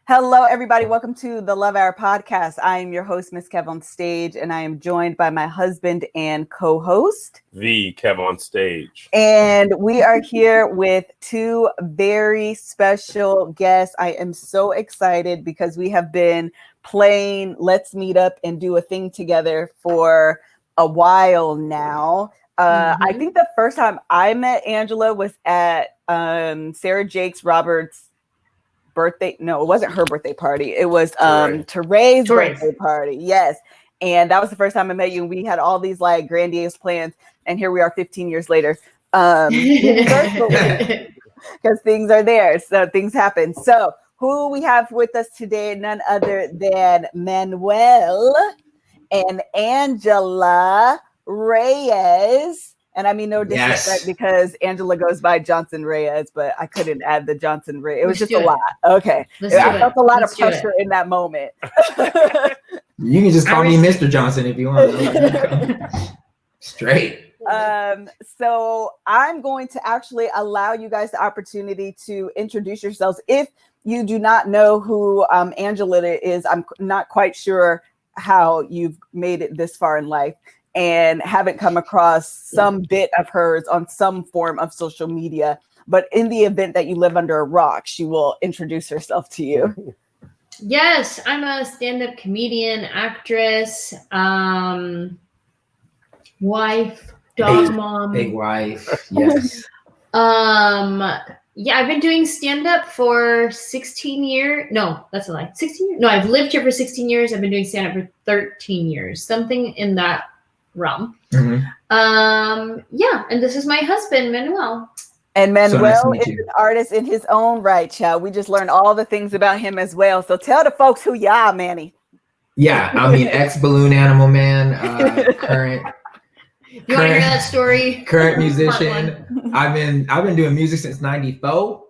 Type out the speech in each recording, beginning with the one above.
Hello, everybody. Welcome to the Love Hour podcast. I am your host, MrsKevOnStage, and I am joined by my husband and co-host, the KevOnStage. And we are here with two very special guests. I am so excited because we have been playing Let's Meet Up and Do a Thing together for a while now. I think the first time I met Anjelah was at Sarah Jakes Roberts' birthday. No, it wasn't her birthday party. It was Teray's birthday party. Yes. And that was the first time I met you. And we had all these like grandiose plans. And here we are 15 years later. Because things are there. So things happen. So who we have with us today, none other than Manuel and Anjelah Reyes. And I mean, no disrespect because Anjelah goes by Johnson Reyes, but I couldn't add the Johnson Reyes. It was just a lot. Okay. I felt a lot of pressure in that moment. You can just call me Mr. Johnson if you want. Straight. So I'm going to actually allow you guys the opportunity to introduce yourselves. If you do not know who Anjelah is, I'm not quite sure how you've made it this far in life and haven't come across some bit of hers on some form of social media. But in the event that you live under a rock, she will introduce herself to you. Yes, I'm a stand-up comedian, actress, wife, dog mom. Big wife, yes. Yeah, I've been doing stand-up for 16 years. No, that's a lie. 16 years? No, I've lived here for 16 years. I've been doing stand-up for 13 years. Something in that realm. Yeah, and this is my husband, Manuel. And Manuel is an artist in his own right, child. We just learned all the things about him as well. So tell the folks who you are, Manny. Yeah, I mean, ex-balloon animal man, current. You want to hear that story? Current musician. I've been doing music since '94.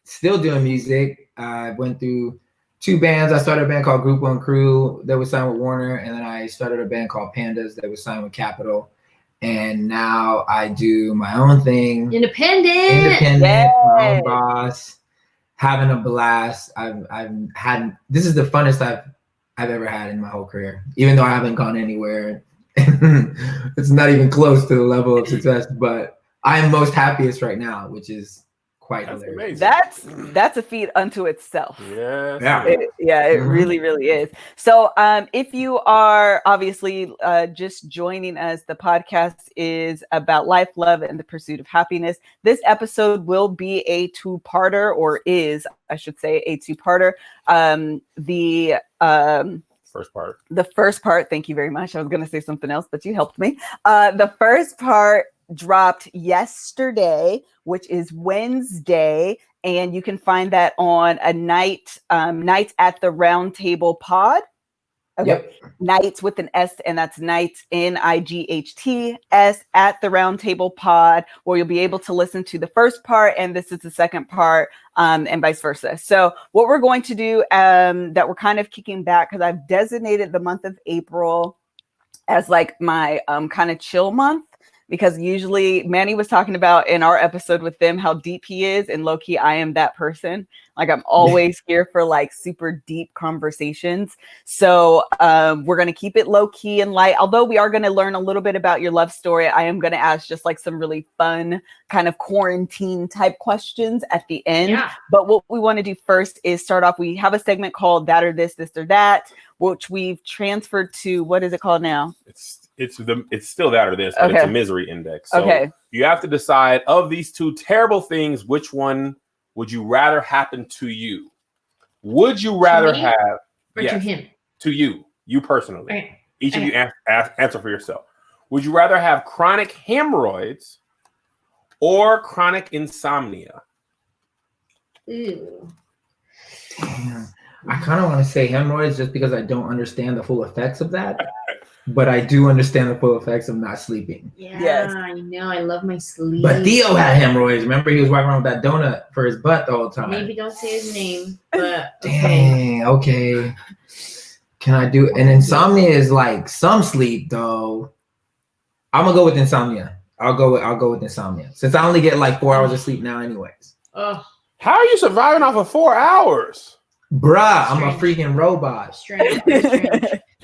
Still doing music. I went through 2 bands. I started a band called Group One Crew that was signed with Warner, and then I started a band called Pandas that was signed with Capitol. And now I do my own thing. Independent, my own boss, having a blast. I've had, this is the funnest I've ever had in my whole career, even though I haven't gone anywhere. It's not even close to the level of success, but I am most happiest right now, which is quite hilarious. That's a feat unto itself. Yes. It really, really is. So if you are obviously just joining us, the podcast is about life, love, and the pursuit of happiness. This episode will be a 2-parter, or is, I should say, a 2-parter. The first part, thank you very much. I was going to say something else, but you helped me. The first part dropped yesterday, which is Wednesday, and you can find that on a Nights at the Round Table Pod. Okay. Yep. Nights with an S, and that's Nights, NIGHTS, at the Round Table Pod, where you'll be able to listen to the first part, and this is the second part, and vice versa. So what we're going to do, that we're kind of kicking back, because I've designated the month of April as like my kind of chill month. Because usually Manny was talking about in our episode with them how deep he is, and low key I am that person. Like I'm always here for like super deep conversations. So we're going to keep it low key and light. Although we are going to learn a little bit about your love story, I am going to ask just like some really fun kind of quarantine type questions at the end. Yeah. But what we want to do first is start off. We have a segment called That or This, This or That, which we've transferred to, what is it called now? It's still That or This, but it's a misery index. So you have to decide, of these 2 terrible things, which one would you rather happen to you? Would you rather have, or to him? To you personally. Okay. Each of you answer for yourself. Would you rather have chronic hemorrhoids or chronic insomnia? Ew. Damn. I kind of want to say hemorrhoids just because I don't understand the full effects of that. But I do understand the full effects of not sleeping. Yeah, yes. I know. I love my sleep. But Theo had hemorrhoids. Remember, he was walking around with that donut for his butt the whole time. Maybe don't say his name. But dang, okay. Can I do? And insomnia is like some sleep though. I'm gonna go with insomnia. I'll go with insomnia since I only get like 4 hours of sleep now, anyways. Oh. How are you surviving off of 4 hours? Bruh, I'm a freaking robot. Strange.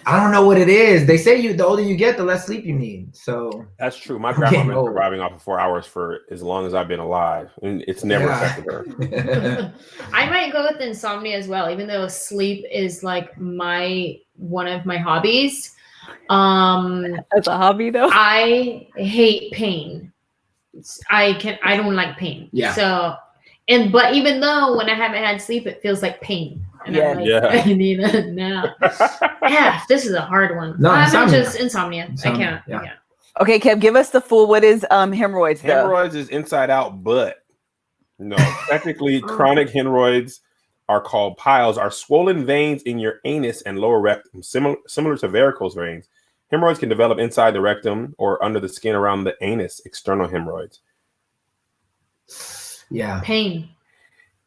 I don't know what it is. They say the older you get, the less sleep you need. So that's true. My grandma been surviving off of 4 hours for as long as I've been alive, and it's never affected her. I might go with insomnia as well, even though sleep is like one of my hobbies. As a hobby, though, I hate pain. I don't like pain. Yeah. So, but even though when I haven't had sleep, it feels like pain. And I'm like, I need a nap. Yeah, this is a hard one. No, I'm just insomnia. I can't. Okay, Kev, give us the full. What is hemorrhoids? Hemorrhoids is inside out butt. No, technically, chronic hemorrhoids are called piles. Are swollen veins in your anus and lower rectum, similar to varicose veins. Hemorrhoids can develop inside the rectum or under the skin around the anus. External hemorrhoids. Yeah. Pain.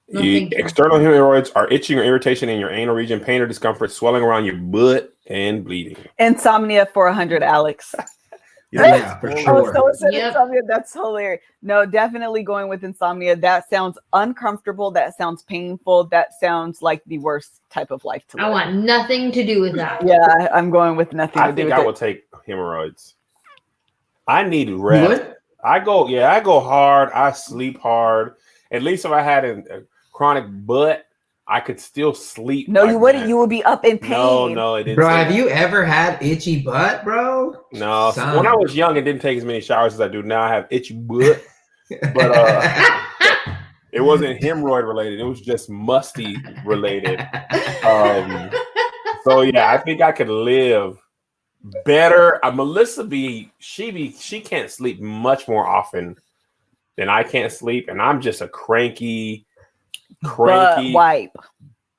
No, external hemorrhoids are itching or irritation in your anal region, pain or discomfort, swelling around your butt, and bleeding. Insomnia for 100, Alex. Yeah, for sure. Insomnia. That's hilarious. No, definitely going with insomnia. That sounds uncomfortable. That sounds painful. That sounds like the worst type of life to live. I want nothing to do with that. Yeah, I'm going with nothing to do with it. I think I would take hemorrhoids. I need rest. I go hard. I sleep hard. At least if I had a chronic butt, I could still sleep. No, you wouldn't. You would be up in pain. No, it didn't. Bro, have you ever had itchy butt, bro? No. So when I was young, it didn't take as many showers as I do now. I have itchy butt, but it wasn't hemorrhoid related. It was just musty related. So yeah, I think I could live better. Melissa she can't sleep much more often than I can't sleep, and I'm just a cranky wipe.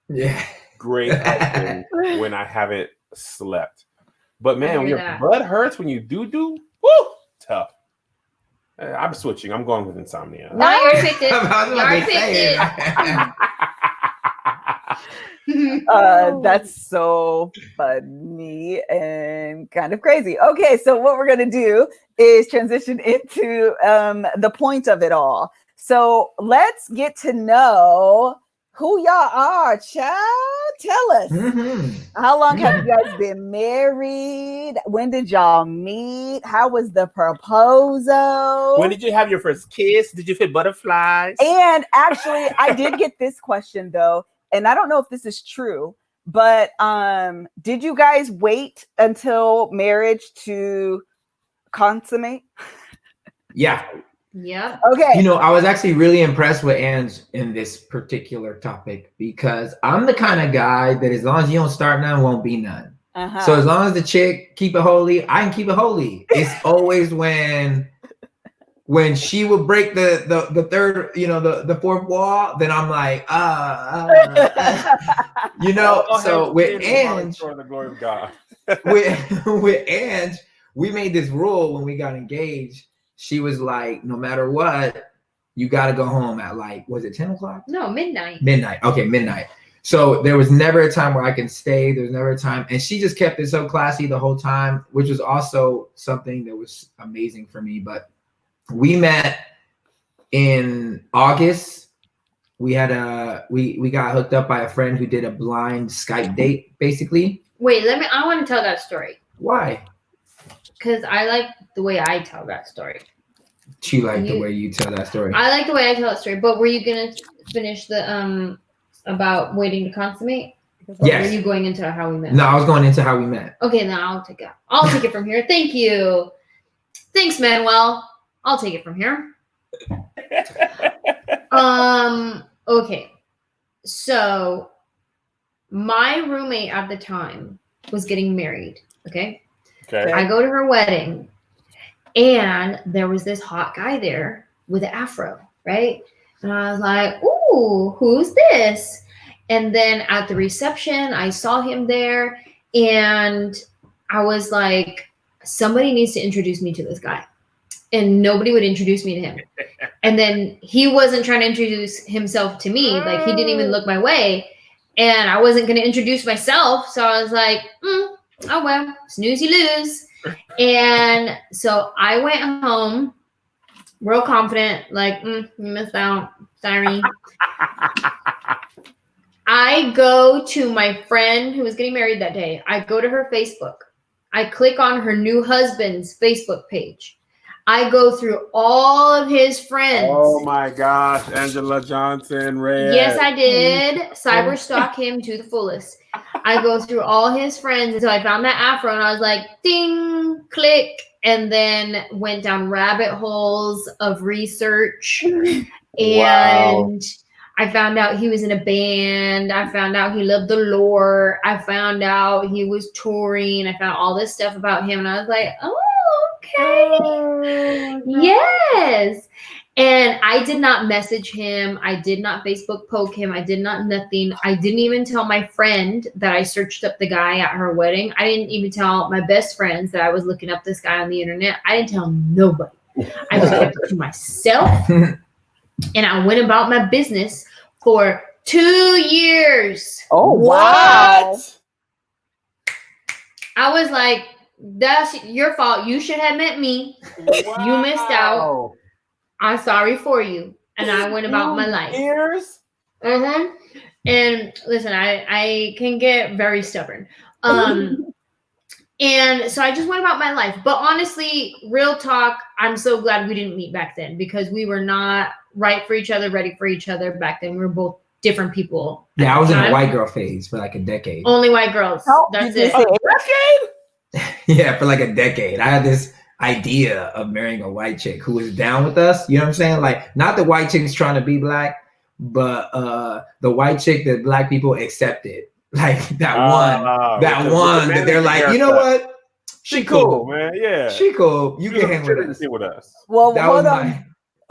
Yeah, great husband when I haven't slept. But man, when your butt hurts when you do, woo, tough. I'm switching. I'm going with insomnia. No, you already picked it. You already picked it. That's so funny and kind of crazy. Okay, so what we're gonna do is transition into the point of it all. So let's get to know who y'all are, child. Tell us. How long have you guys been married? When did y'all meet? How was the proposal? When did you have your first kiss? Did you feel butterflies? And actually, I did get this question though, and I don't know if this is true, but did you guys wait until marriage to consummate? Yeah. Yeah. Okay. You know, I was actually really impressed with Ange in this particular topic because I'm the kind of guy that as long as you don't start none, won't be none. So as long as the chick keep it holy, I can keep it holy. It's always when she would break the third, the fourth wall, then I'm like, So with Ange, for the glory of God. with Ange, we made this rule when we got engaged. She was like, no matter what, you got to go home at was it 10 o'clock? No, midnight. Midnight. Okay, midnight. So there was never a time where I can stay. There was never a time. And she just kept it so classy the whole time, which was also something that was amazing for me. But we met in August. We had we got hooked up by a friend who did a blind Skype date, basically. Wait, I want to tell that story. Why? Because I like the way I tell that story. She liked the way you tell that story. I like the way I tell that story. But were you gonna finish the about waiting to consummate? Yes. Or were you going into how we met? No, I was going into how we met. Okay, then I'll take it from here. Thank you. Thanks, Manuel. I'll take it from here. Okay. So my roommate at the time was getting married. Okay. I go to her wedding, and there was this hot guy there with an afro, right? And I was like, ooh, who's this? And then at the reception, I saw him there, and I was like, somebody needs to introduce me to this guy. And nobody would introduce me to him. And then he wasn't trying to introduce himself to me. Like, he didn't even look my way. And I wasn't going to introduce myself. So I was like, oh, well, snooze, you lose. And so I went home real confident, like, you missed out. Sorry. I go to my friend who was getting married that day. I go to her Facebook. I click on her new husband's Facebook page. I go through all of his friends. Oh my gosh, Anjelah Johnson Reyes. Yes, I did. Cyber stalk him to the fullest. I go through all his friends until I found that afro, and I was like, ding, click, and then went down rabbit holes of research. And I found out he was in a band. I found out he loved the lore. I found out he was touring. I found all this stuff about him. And I was like, oh, okay. Yes. And I did not message him. I did not Facebook poke him. I did not nothing. I didn't even tell my friend that I searched up the guy at her wedding. I didn't even tell my best friends that I was looking up this guy on the internet. I didn't tell nobody. I just kept it to myself. And I went about my business for 2 years. Oh, wow. I was like, that's your fault. You should have met me. Wow. You missed out. I'm sorry for you. And I went about my life. Years? And listen, I can get very stubborn. And so I just went about my life. But honestly, real talk, I'm so glad we didn't meet back then because we were not right for each other, ready for each other back then. We were both different people. Yeah, I was in a white girl phase for like a decade. Only white girls. That's it. A decade? Yeah, for like a decade. I had this idea of marrying a white chick who was down with us. You know what I'm saying? Like, not the white chick's trying to be black, but the white chick that black people accepted. Like that one that they're like, you know what? She cool, man. Yeah. She cool. You can hang with us. Well,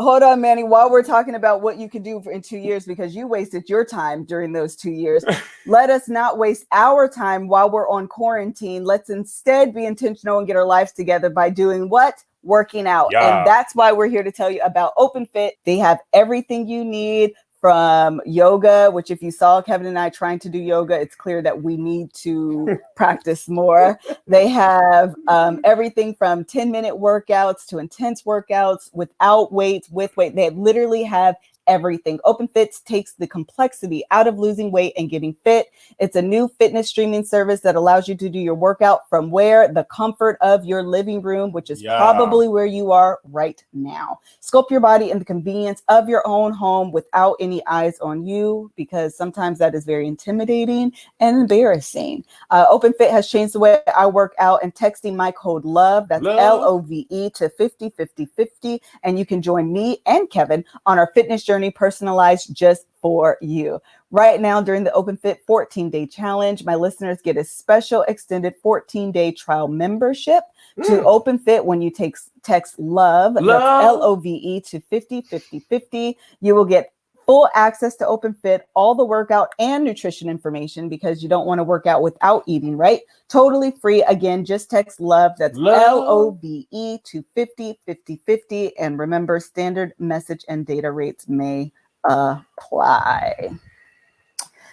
hold on, Manny. While we're talking about what you could do in 2 years, because you wasted your time during those 2 years, let us not waste our time while we're on quarantine. Let's instead be intentional and get our lives together by doing what? Working out. Yeah. And that's why we're here to tell you about OPENFIT. They have everything you need, from yoga, which if you saw Kevin and I trying to do yoga, it's clear that we need to practice more. They have everything from 10-minute workouts to intense workouts without weights, with weight. They literally have everything. OPENFIT takes the complexity out of losing weight and getting fit. It's a new fitness streaming service that allows you to do your workout from where? The comfort of your living room, which is probably where you are right now. Sculpt your body in the convenience of your own home without any eyes on you, because sometimes that is very intimidating and embarrassing. OPENFIT has changed the way I work out, and texting my code LOVE, that's LOVE, to 505050, and you can join me and Kevin on our fitness journey personalized just for you. Right now, during the OPENFIT 14-day challenge, my listeners get a special extended 14-day trial membership to OPENFIT when you text LOVE, that's LOVE, to 505050. You will get full access to OPENFIT, all the workout and nutrition information, because you don't want to work out without eating, right? Totally free. Again, just text LOVE, that's LOVE, to 505050. And remember, standard message and data rates may apply.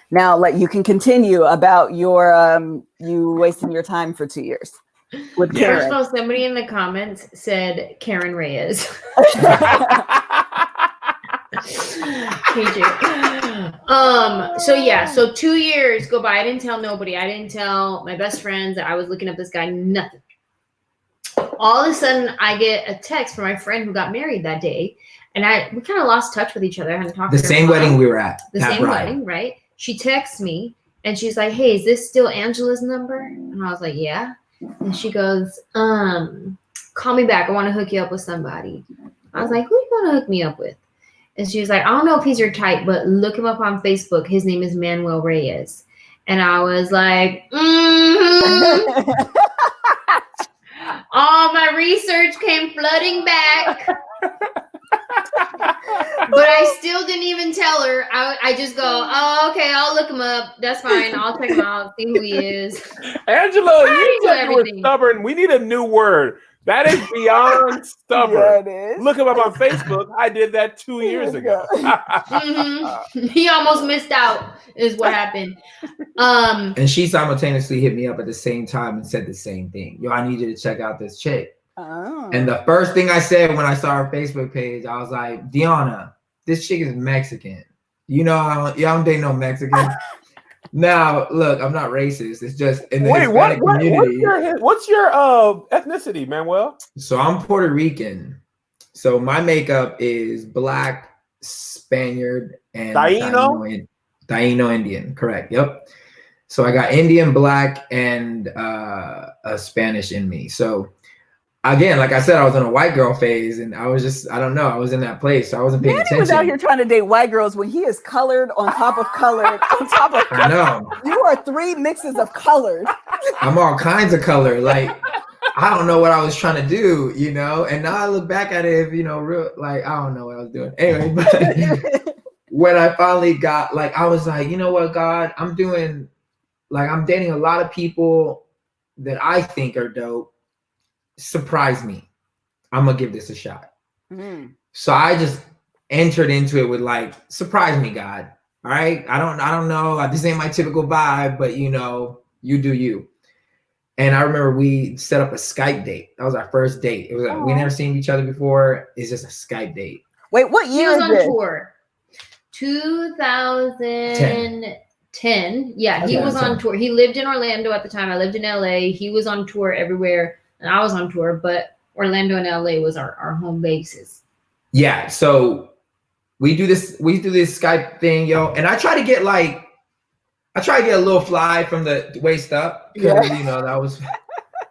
Now, you can continue about your you wasting your time for 2 years with Karen. First of all, somebody in the comments said Karen Reyes. So 2 years go by. I didn't tell nobody. I didn't tell my best friends that I was looking up this guy. Nothing. All of a sudden, I get a text from my friend who got married that day, and we kind of lost touch with each other. I hadn't talked. The same wedding we were at. The same wedding, right? She texts me and she's like, "Hey, is this still Anjelah's number?" And I was like, "Yeah." And she goes, "Call me back. I want to hook you up with somebody." I was like, "Who you want to hook me up with?" And she was like, "I don't know if he's your type, but look him up on Facebook. His name is Manuel Reyes." And I was like, all my research came flooding back. But I still didn't even tell her. I just go, "Oh, okay, I'll look him up. That's fine. I'll check him out, see who he is." Anjelah, you said you were stubborn. We need a new word. That is beyond stubborn. Yeah, look him up on Facebook. I did that 2 years ago. He almost missed out, is what happened. And she simultaneously hit me up at the same time and said the same thing. "Yo, I need you to check out this chick." Oh. And the first thing I said when I saw her Facebook page, I was like, "Deanna, this chick is Mexican. You know, I don't date no Mexican. Now, look, I'm not racist. It's just in the Hispanic community. What's your ethnicity, Manuel? So I'm Puerto Rican. So my makeup is Black, Spaniard, and Taino Indian. Correct. Yep. So I got Indian, Black, and a Spanish in me. So again, like I said, I was in a white girl phase, and I was just, I don't know, I was in that place, so I wasn't paying attention. He was out here trying to date white girls when he is colored on top of colored on top of colored. I know. You are 3 mixes of colored. I'm all kinds of color. Like, I don't know what I was trying to do, you know? And now I look back at it, you know, real, like, I don't know what I was doing. Anyway, but when I finally got, like, I was like, you know what, God, I'm dating a lot of people that I think are dope. Surprise me. I'm gonna give this a shot. Mm. So I just entered into it with like, surprise me, God. All right. I don't know. This ain't my typical vibe, but you know, you do you. And I remember we set up a Skype date. That was our first date. It was we never seen each other before. It's just a Skype date. Wait, what year? He was on tour. 2010. Yeah, he was on tour. He lived in Orlando at the time. I lived in LA. He was on tour everywhere. And I was on tour, but Orlando and LA was our home bases. Yeah, so we do this Skype thing, yo. And I try to get a little fly from the waist up. Because you know,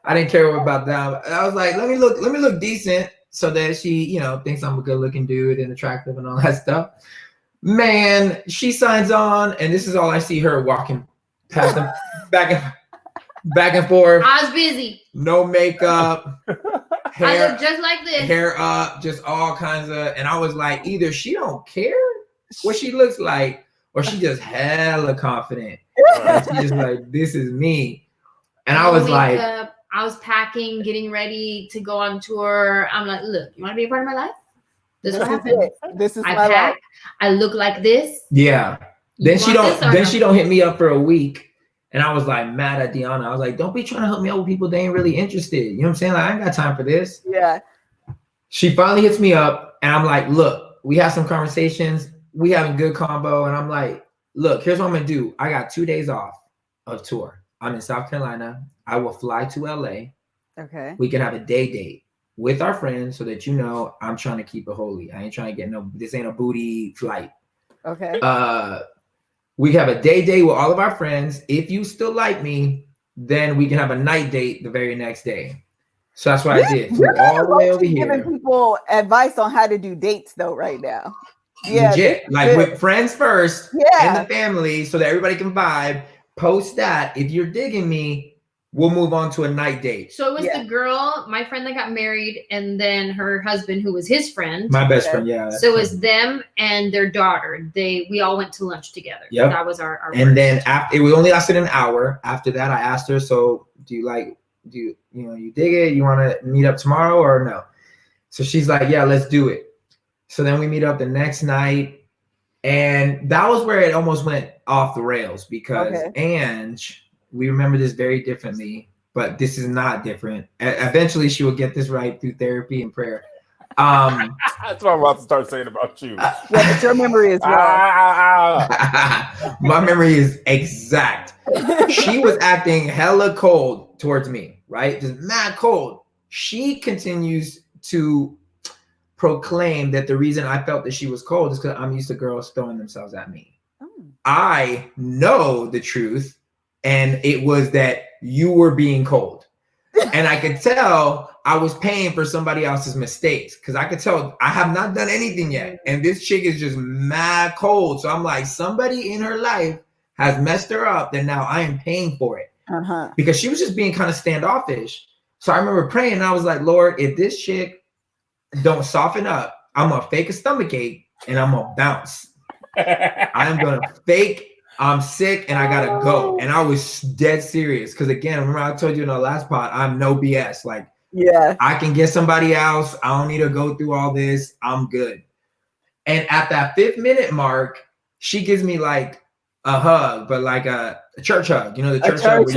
I didn't care about that. I was like, let me look decent so that she, you know, thinks I'm a good looking dude and attractive and all that stuff. Man, she signs on, and this is all I see her walking past them back and forth. I was busy. No makeup. Hair, I look just like this. Hair up, just all kinds of. And I was like, either she don't care what she looks like, or she just hella confident. She's just like, this is me. And I was like, I was packing, getting ready to go on tour. I'm like, look, you want to be a part of my life? This is what happened. This is I my pack. life. I look like this. Yeah. Then she don't hit me up for a week. And I was like mad at Deanna. I was like, don't be trying to hook me up with people they ain't really interested. You know what I'm saying? Like, I ain't got time for this. Yeah. She finally hits me up, and I'm like, look, we have some conversations. We having good combo. And I'm like, look, here's what I'm going to do. I got 2 days off of tour. I'm in South Carolina. I will fly to LA. Okay. We can have a day date with our friends so that, you know, I'm trying to keep it holy. I ain't trying to get this ain't a booty flight. Okay. We have a day date with all of our friends. If you still like me, then we can have a night date the very next day. So that's what I did. You're all the way over here. Giving people advice on how to do dates though right now. Yeah. Legit. Like with friends first and the family so that everybody can vibe. Post that. If you're digging me, we'll move on to a night date. So it was the girl, my friend that got married, and then her husband, who was his friend. My best friend, yeah. So it was them and their daughter. We all went to lunch together. Yep. That was our and then after it only lasted an hour. After that, I asked her, so you dig it? You want to meet up tomorrow or no? So she's like, yeah, let's do it. So then we meet up the next night. And that was where it almost went off the rails because Ange, we remember this very differently, but this is not different. Eventually, she will get this right through therapy and prayer. That's what I'm about to start saying about you. Yeah, but your memory is wrong. My memory is exact. She was acting hella cold towards me, right? Just mad cold. She continues to proclaim that the reason I felt that she was cold is because I'm used to girls throwing themselves at me. I know the truth. And it was that you were being cold. And I could tell I was paying for somebody else's mistakes because I could tell I have not done anything yet. And this chick is just mad cold. So I'm like, somebody in her life has messed her up that now I am paying for it. Because she was just being kind of standoffish. So I remember praying and I was like, Lord, if this chick don't soften up, I'm going to fake a stomachache and I'm going to bounce. I'm going to fake I'm sick and I gotta go. And I was dead serious. Cause again, remember I told you in the last pod, I'm no BS. Like, I can get somebody else. I don't need to go through all this. I'm good. And at that 5th minute mark, she gives me like a hug, but like a church hug. You know, the church hug.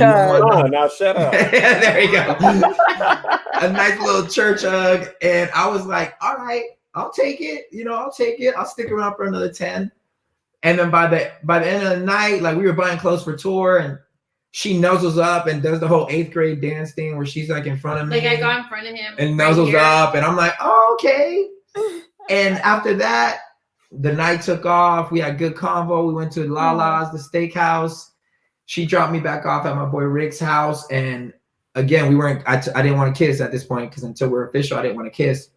Now shut up. There you go. A nice little church hug. And I was like, all right. I'll take it. You know, I'll take it. I'll stick around for another 10. And then by the end of the night, like we were buying clothes for tour, and she nuzzles up and does the whole 8th grade dance thing where she's like in front of me. Like I got in front of him and nuzzles up, and I'm like, oh, okay. And after that, the night took off. We had good convo. We went to Lala's, the steakhouse. She dropped me back off at my boy Rick's house. And again, we weren't, I didn't want to kiss at this point because until we're official, I didn't want to kiss.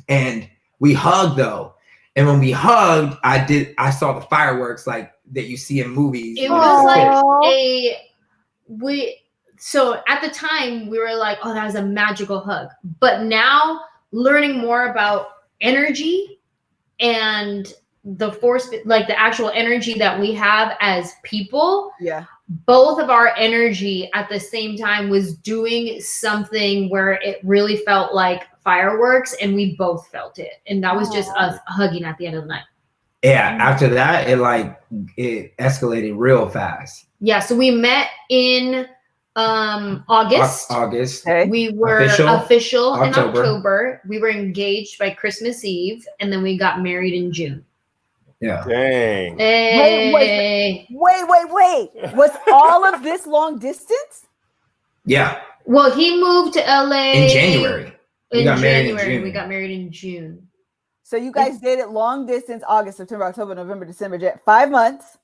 And we hugged though. And when we hugged, I saw the fireworks like that you see in movies. It was like so at the time we were like, oh, that was a magical hug. But now learning more about energy and the force, like the actual energy that we have as people. Yeah. Both of our energy at the same time was doing something where it really felt like fireworks, and we both felt it. And that was just us hugging at the end of the night. Yeah. After that, it escalated real fast. Yeah. So we met in August. Okay. We were official in October. We were engaged by Christmas Eve, and then we got married in June. Yeah. Dang. Hey. Wait. Was all of this long distance? Yeah. Well, he moved to LA in January. We got married in June. So you guys dated long distance, August, September, October, November, December, 5 months.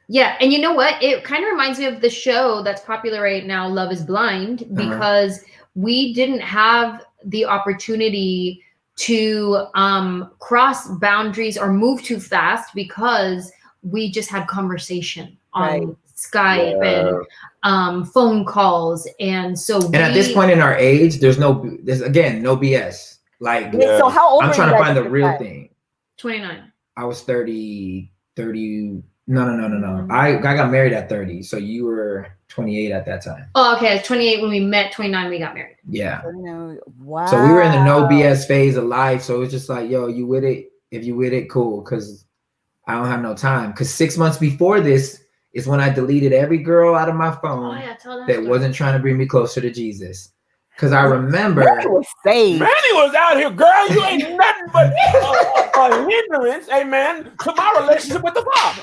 Yeah, and you know what? It kind of reminds me of the show that's popular right now, Love is Blind, because we didn't have the opportunity to cross boundaries or move too fast because we just had conversation on Skype and phone calls. And so at this point in our age, there's no BS. Like, so how old I'm are trying you to find the real time? thing. 29. I was 30. No. I got married at 30. So you were 28 at that time. Oh, okay. I was 28 when we met. 29 we got married. Yeah. Wow. So we were in the no BS phase of life. So it's just like, yo, you with it? If you with it, cool. Because I don't have no time. Because 6 months before this is when I deleted every girl out of my phone that wasn't trying to bring me closer to Jesus. Because I remember Manny was saved. Manny was out here, girl. You ain't nothing but a hindrance, amen, to my relationship with the Father.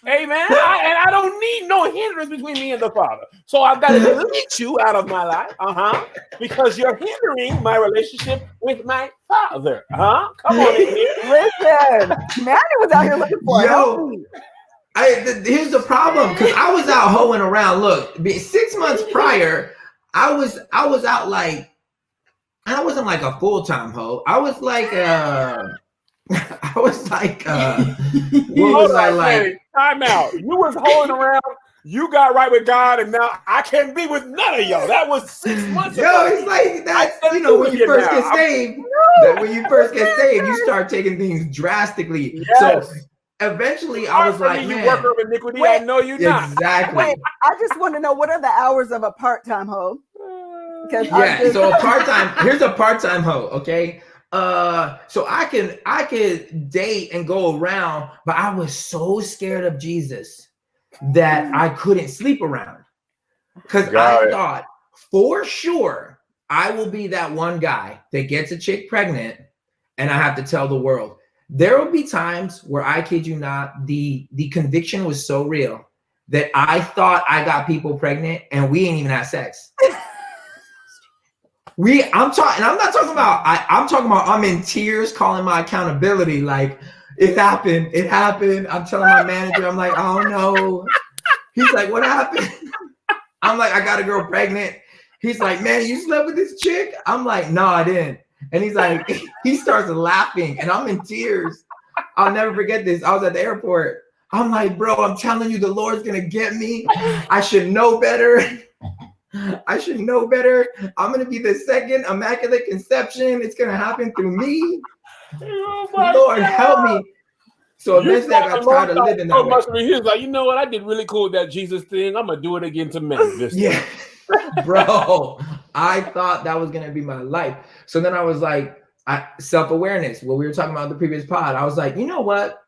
Amen. I don't need no hindrance between me and the Father. So I've got to delete you out of my life. Because you're hindering my relationship with my Father. Come on in here. Listen, Manny was out here looking for help. Here's the problem, because I was out hoeing around. Look, 6 months prior, I was out like, I wasn't like a full-time hoe. I was like what was I like? Time out. You was hoeing around. You got right with God, and now I can't be with none of y'all. That was 6 months ago. Yo, it's like that. You know, when you first get saved, you start taking things drastically. Yes. So eventually, I was like, man, you worker of iniquity. I know you not. Exactly. Wait, I just want to know, what are the hours of a part-time hoe? So a part-time. Here's a part-time hoe. Okay. So I could date and go around, but I was so scared of Jesus that I couldn't sleep around, because I thought for sure I will be that one guy that gets a chick pregnant and I have to tell the world. There will be times where, I kid you not, the conviction was so real that I thought I got people pregnant and we ain't even had sex. I'm talking about I'm in tears calling my accountability. Like, it happened. I'm telling my manager, I'm like, oh no. He's like, what happened? I'm like, I got a girl pregnant. He's like, man, you slept with this chick? I'm like, no, I didn't. And he's like, he starts laughing and I'm in tears. I'll never forget this. I was at the airport. I'm like, bro, I'm telling you, the Lord's going to get me. I should know better. I'm going to be the second immaculate conception. It's going to happen through me. Lord, help me. So eventually I got tired of living that way. He was like, you know what? I did really cool with that Jesus thing. I'm going to do it again to men this time. Bro, I thought that was going to be my life. So then I was like, self-awareness, what we were talking about in the previous pod. I was like, you know what?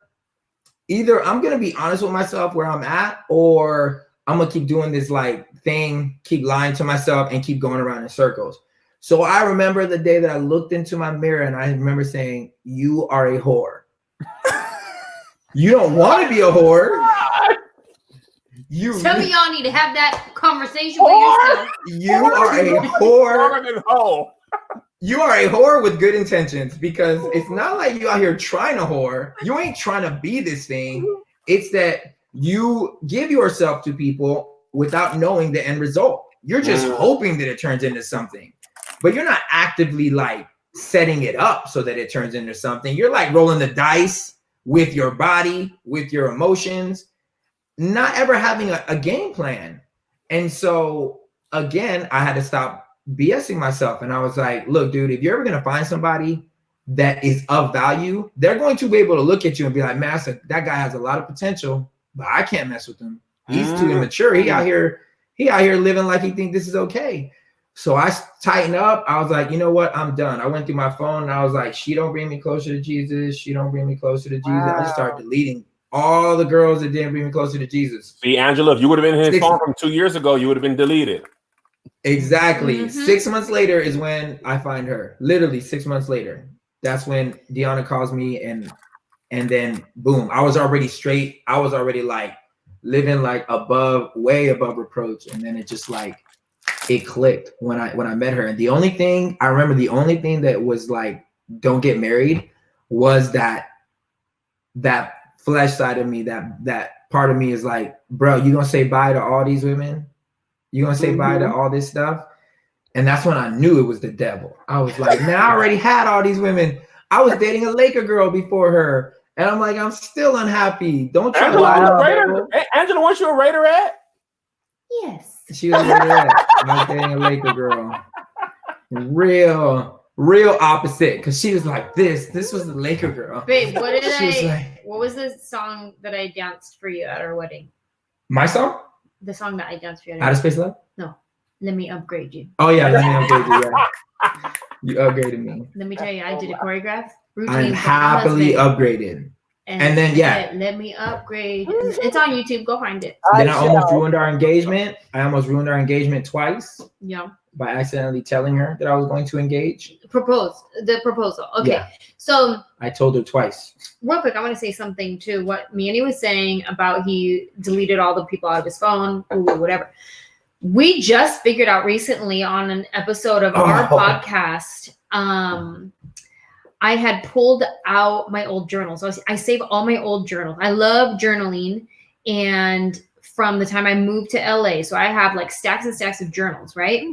Either I'm going to be honest with myself where I'm at, or I'm going to keep doing this like thing, keep lying to myself and keep going around in circles. So I remember the day that I looked into my mirror and I remember saying, you are a whore. You don't want to be a whore. Some of y'all need to have that conversation with yourself. You are a whore. You are a whore with good intentions, because it's not like you out here trying to whore. You ain't trying to be this thing. It's that you give yourself to people without knowing the end result. You're just hoping that it turns into something, but you're not actively like setting it up so that it turns into something. You're like rolling the dice with your body, with your emotions, not ever having a game plan. And so again, I had to stop BSing myself. And I was like, look, dude, if you're ever going to find somebody that is of value, they're going to be able to look at you and be like, Master, that guy has a lot of potential, but I can't mess with him. He's too immature. He out here living like he thinks this is okay. So I tightened up. I was like, you know what? I'm done. I went through my phone and I was like, she don't bring me closer to Jesus. She don't bring me closer to Jesus. I just started deleting all the girls that didn't bring me closer to Jesus. See, Anjelah, if you would have been in his phone from 2 years ago, you would have been deleted. Exactly. 6 months later is when I find her. Literally 6 months later. That's when Deanna calls me, and then boom, I was already straight. I was already like living like way above reproach. And then it just like, it clicked when I met her. And the only thing that was like, don't get married, was that flesh side of me, that part of me is like, bro, you gonna say bye to all these women? You gonna say bye to all this stuff? And that's when I knew it was the devil. I was like, man, I already had all these women. I was dating a Laker girl before her. And I'm like, I'm still unhappy. Don't try to lie about it. Anjelah, weren't you a Raiderette? Yes. She was a Raiderette. I was dating a Laker girl. Real opposite, because she was like this was the Laker girl. Babe, what was the song that I danced for you at our wedding? My song? The song that I danced for you. Outer Space Love? No. Let Me Upgrade You. Oh yeah, let me upgrade you. Yeah. You upgraded me. Let me tell you, I did a choreograph. I'm happily upgraded. And then let me upgrade. It's on YouTube. Go find it. Then I almost ruined our engagement. I almost ruined our engagement twice. Yeah. By accidentally telling her that I was going to engage. The proposal. Okay. Yeah. So I told her twice. Real quick, I want to say something to what Manny was saying about he deleted all the people out of his phone, whatever. We just figured out recently on an episode of our podcast, I had pulled out my old journals. So I save all my old journals. I love journaling. And from the time I moved to LA, so I have like stacks and stacks of journals, right?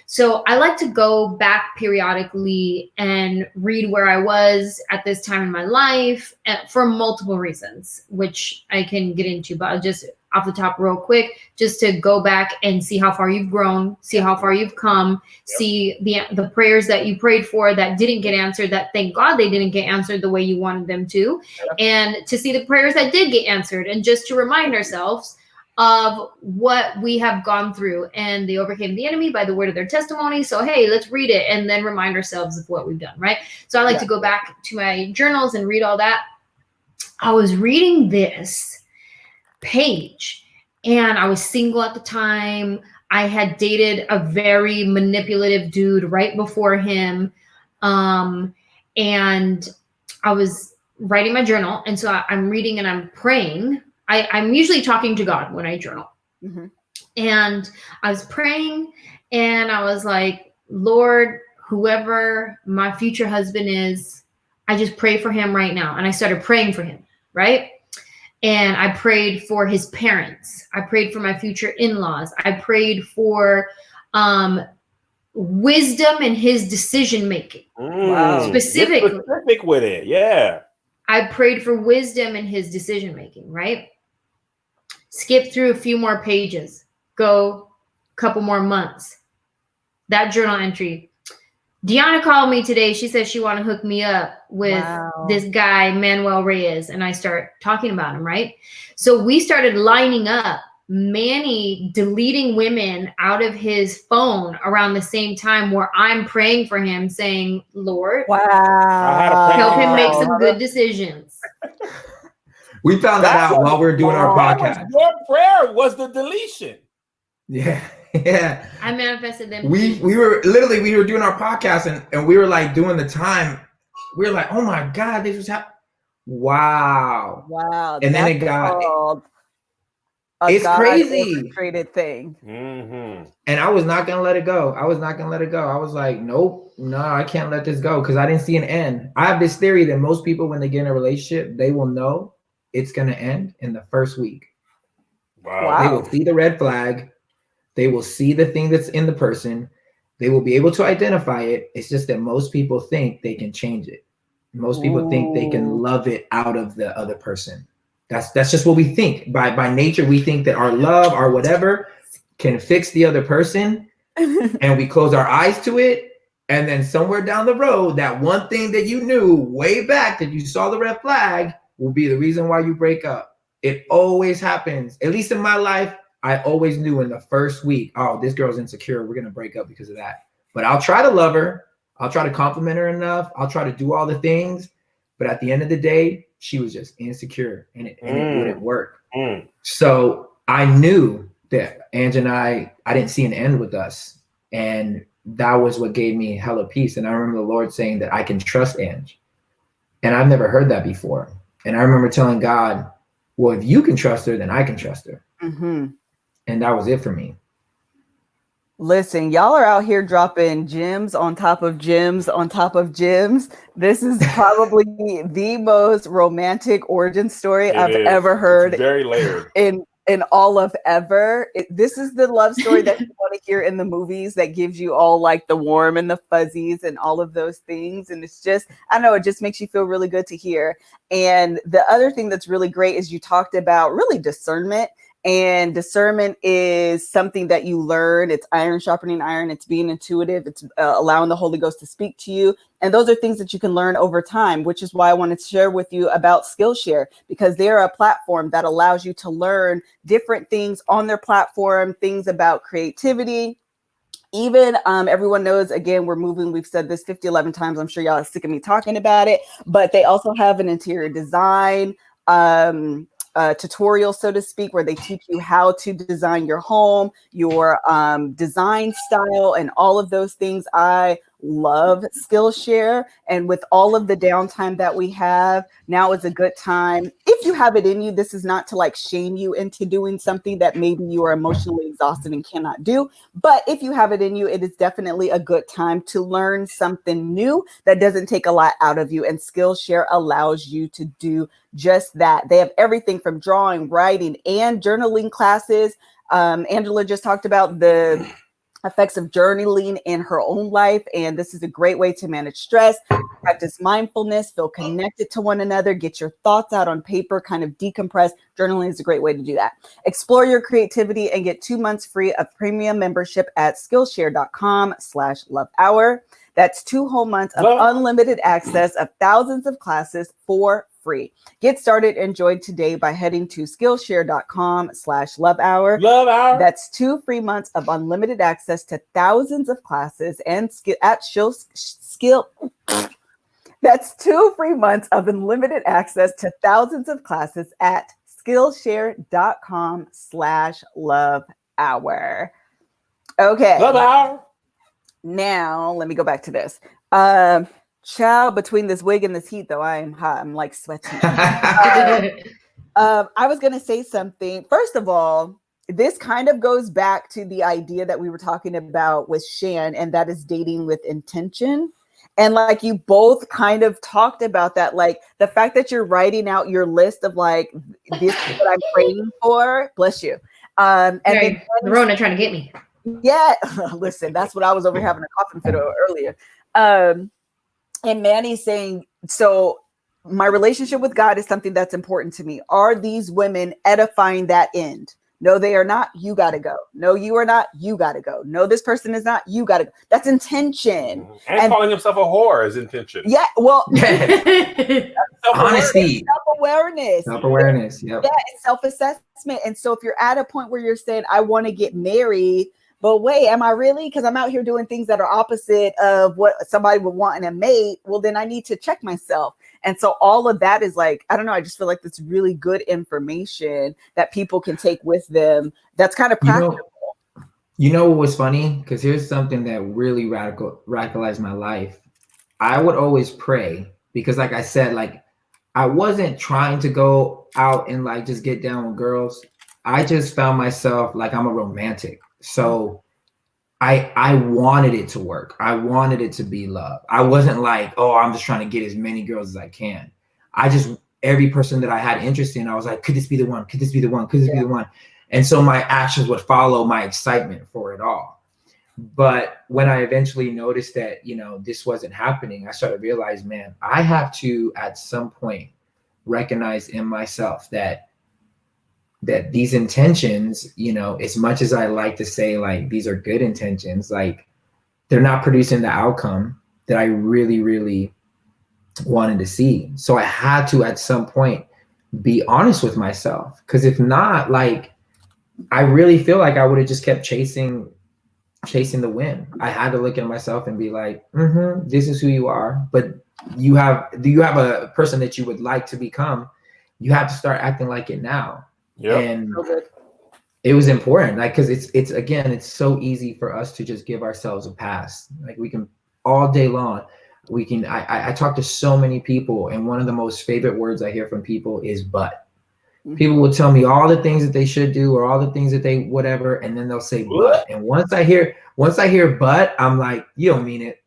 So I like to go back periodically and read where I was at this time in my life for multiple reasons, which I can get into, but I'll just off the top real quick, just to go back and see how far you've grown, see how far you've come, see the prayers that you prayed for that didn't get answered, that thank God they didn't get answered the way you wanted them to, and to see the prayers that did get answered, and just to remind ourselves of what we have gone through, and they overcame the enemy by the word of their testimony. So, hey, let's read it and then remind ourselves of what we've done, right? So I like to go back to my journals and read all that. I was reading this page and I was single at the time. I had dated a very manipulative dude right before him. And I was writing my journal. And so I'm reading and I'm praying. I'm usually talking to God when I journal. Mm-hmm. And I was praying and I was like, Lord, whoever my future husband is, I just pray for him right now. And I started praying for him, right? And I prayed for his parents. I prayed for my future in-laws. I prayed for wisdom in his decision-making. Wow. Specific with it, yeah. I prayed for wisdom in his decision-making, right? Skip through a few more pages. Go a couple more months. That journal entry. Deanna called me today. She said she want to hook me up with this guy, Manuel Reyes. And I start talking about him, right? So we started lining up Manny deleting women out of his phone around the same time where I'm praying for him, saying, Lord, help him make some good decisions. We found that out while we were doing our podcast. Your prayer was the deletion. Yeah. Yeah. I manifested them. We were doing our podcast and we were like doing the time. We were like, oh my God, this was happening. Wow. And then it got it's crazy. Orchestrated thing. Mm-hmm. And I was not gonna let it go. I was like, nope, no, I can't let this go because I didn't see an end. I have this theory that most people, when they get in a relationship, they will know it's gonna end in the first week. Wow. They will see the red flag. They will see the thing that's in the person. They will be able to identify it. It's just that most people think they can change it. Most people think they can love it out of the other person. That's just what we think. By nature, we think that our love, our whatever, can fix the other person, and we close our eyes to it. And then somewhere down the road, that one thing that you knew way back that you saw the red flag will be the reason why you break up. It always happens. At least in my life, I always knew in the first week, oh, this girl's insecure. We're going to break up because of that. But I'll try to love her. I'll try to compliment her enough. I'll try to do all the things. But at the end of the day, she was just insecure and it wouldn't work. So I knew that Ange and I didn't see an end with us. And that was what gave me hella peace. And I remember the Lord saying that I can trust Ange. And I've never heard that before. And I remember telling God, well, if you can trust her, then I can trust her. Mm-hmm. And that was it for me. Listen, y'all are out here dropping gems on top of gems on top of gems. This is probably the most romantic origin story I've ever heard. It's very layered. In all of ever. This is the love story that you want to hear in the movies that gives you all like the warm and the fuzzies and all of those things. And it's just, I don't know, it just makes you feel really good to hear. And the other thing that's really great is you talked about really discernment. And discernment is something that you learn. It's iron sharpening iron. It's being intuitive. It's allowing the Holy Ghost to speak to you. And those are things that you can learn over time, which is why I wanted to share with you about SkillShare, because they're a platform that allows you to learn different things on their platform, things about creativity. Even everyone knows, again, we're moving. We've said this 11 times. I'm sure y'all are sick of me talking about it, but they also have an interior design tutorial, so to speak, where they teach you how to design your home, your design style, and all of those things. I love SkillShare. And with all of the downtime that we have, now is a good time. If you have it in you, this is not to like shame you into doing something that maybe you are emotionally exhausted and cannot do. But if you have it in you, it is definitely a good time to learn something new that doesn't take a lot out of you. And SkillShare allows you to do just that. They have everything from drawing, writing, and journaling classes. Anjelah just talked about the effects of journaling in her own life. And this is a great way to manage stress, practice mindfulness, feel connected to one another, get your thoughts out on paper, kind of decompress. Journaling is a great way to do that. Explore your creativity and get 2 months free of premium membership at skillshare.com/lovehour. That's 2 whole months of unlimited access of thousands of classes for free. Get started and join today by heading to skillshare.com/lovehour. Love hour. That's 2 free months of unlimited access to thousands of classes and That's 2 free months of unlimited access to thousands of classes at skillshare.com/lovehour. Okay. Love hour. Now let me go back to this. Child, between this wig and this heat, though, I am hot. I'm like sweating. I was going to say something. First of all, this kind of goes back to the idea that we were talking about with Shan, and that is dating with intention. And like you both kind of talked about that, like the fact that you're writing out your list of like, this is what I'm praying for. Bless you. And then Rona trying to get me. Yeah. Listen, that's what I was over having a coughing fit earlier. And Manny's saying, so my relationship with God is something that's important to me. Are these women edifying that end? No, they are not. You got to go. No, you are not. You got to go. No, this person is not. You got to go. That's intention. And calling himself a whore is intention. Yeah. Well, honesty, self-awareness. Self-awareness. Yep. Yeah. It's self-assessment. And so if you're at a point where you're saying, I want to get married, but wait, am I really? Because I'm out here doing things that are opposite of what somebody would want in a mate. Well, then I need to check myself. And so all of that is like, I don't know. I just feel like that's really good information that people can take with them. That's kind of practical. You know what was funny? Because here's something that really radicalized my life. I would always pray because, like I said, like I wasn't trying to go out and like just get down with girls. I just found myself like I'm a romantic. So I wanted it to work. I wanted it to be love. I wasn't like, oh, I'm just trying to get as many girls as I can. I just, every person that I had interest in, I was like, could this be the one? Could this be the one? Could this be the one? And so my actions would follow my excitement for it all. But when I eventually noticed that, you know, this wasn't happening, I started to realize, man, I have to at some point recognize in myself that these intentions, you know, as much as I like to say like these are good intentions, like they're not producing the outcome that I really, really wanted to see. So I had to at some point be honest with myself, because if not, like I really feel like I would have just kept chasing the wind. I had to look at myself and be like, this is who you are, but do you have a person that you would like to become? You have to start acting like it now. Yeah. And it was important, like, because it's again, it's so easy for us to just give ourselves a pass. Like we can all day long, we can, I talk to so many people, and one of the most favorite words I hear from people is but. People will tell me all the things that they should do or all the things that they whatever, and then they'll say but. And once I hear but, I'm like, you don't mean it.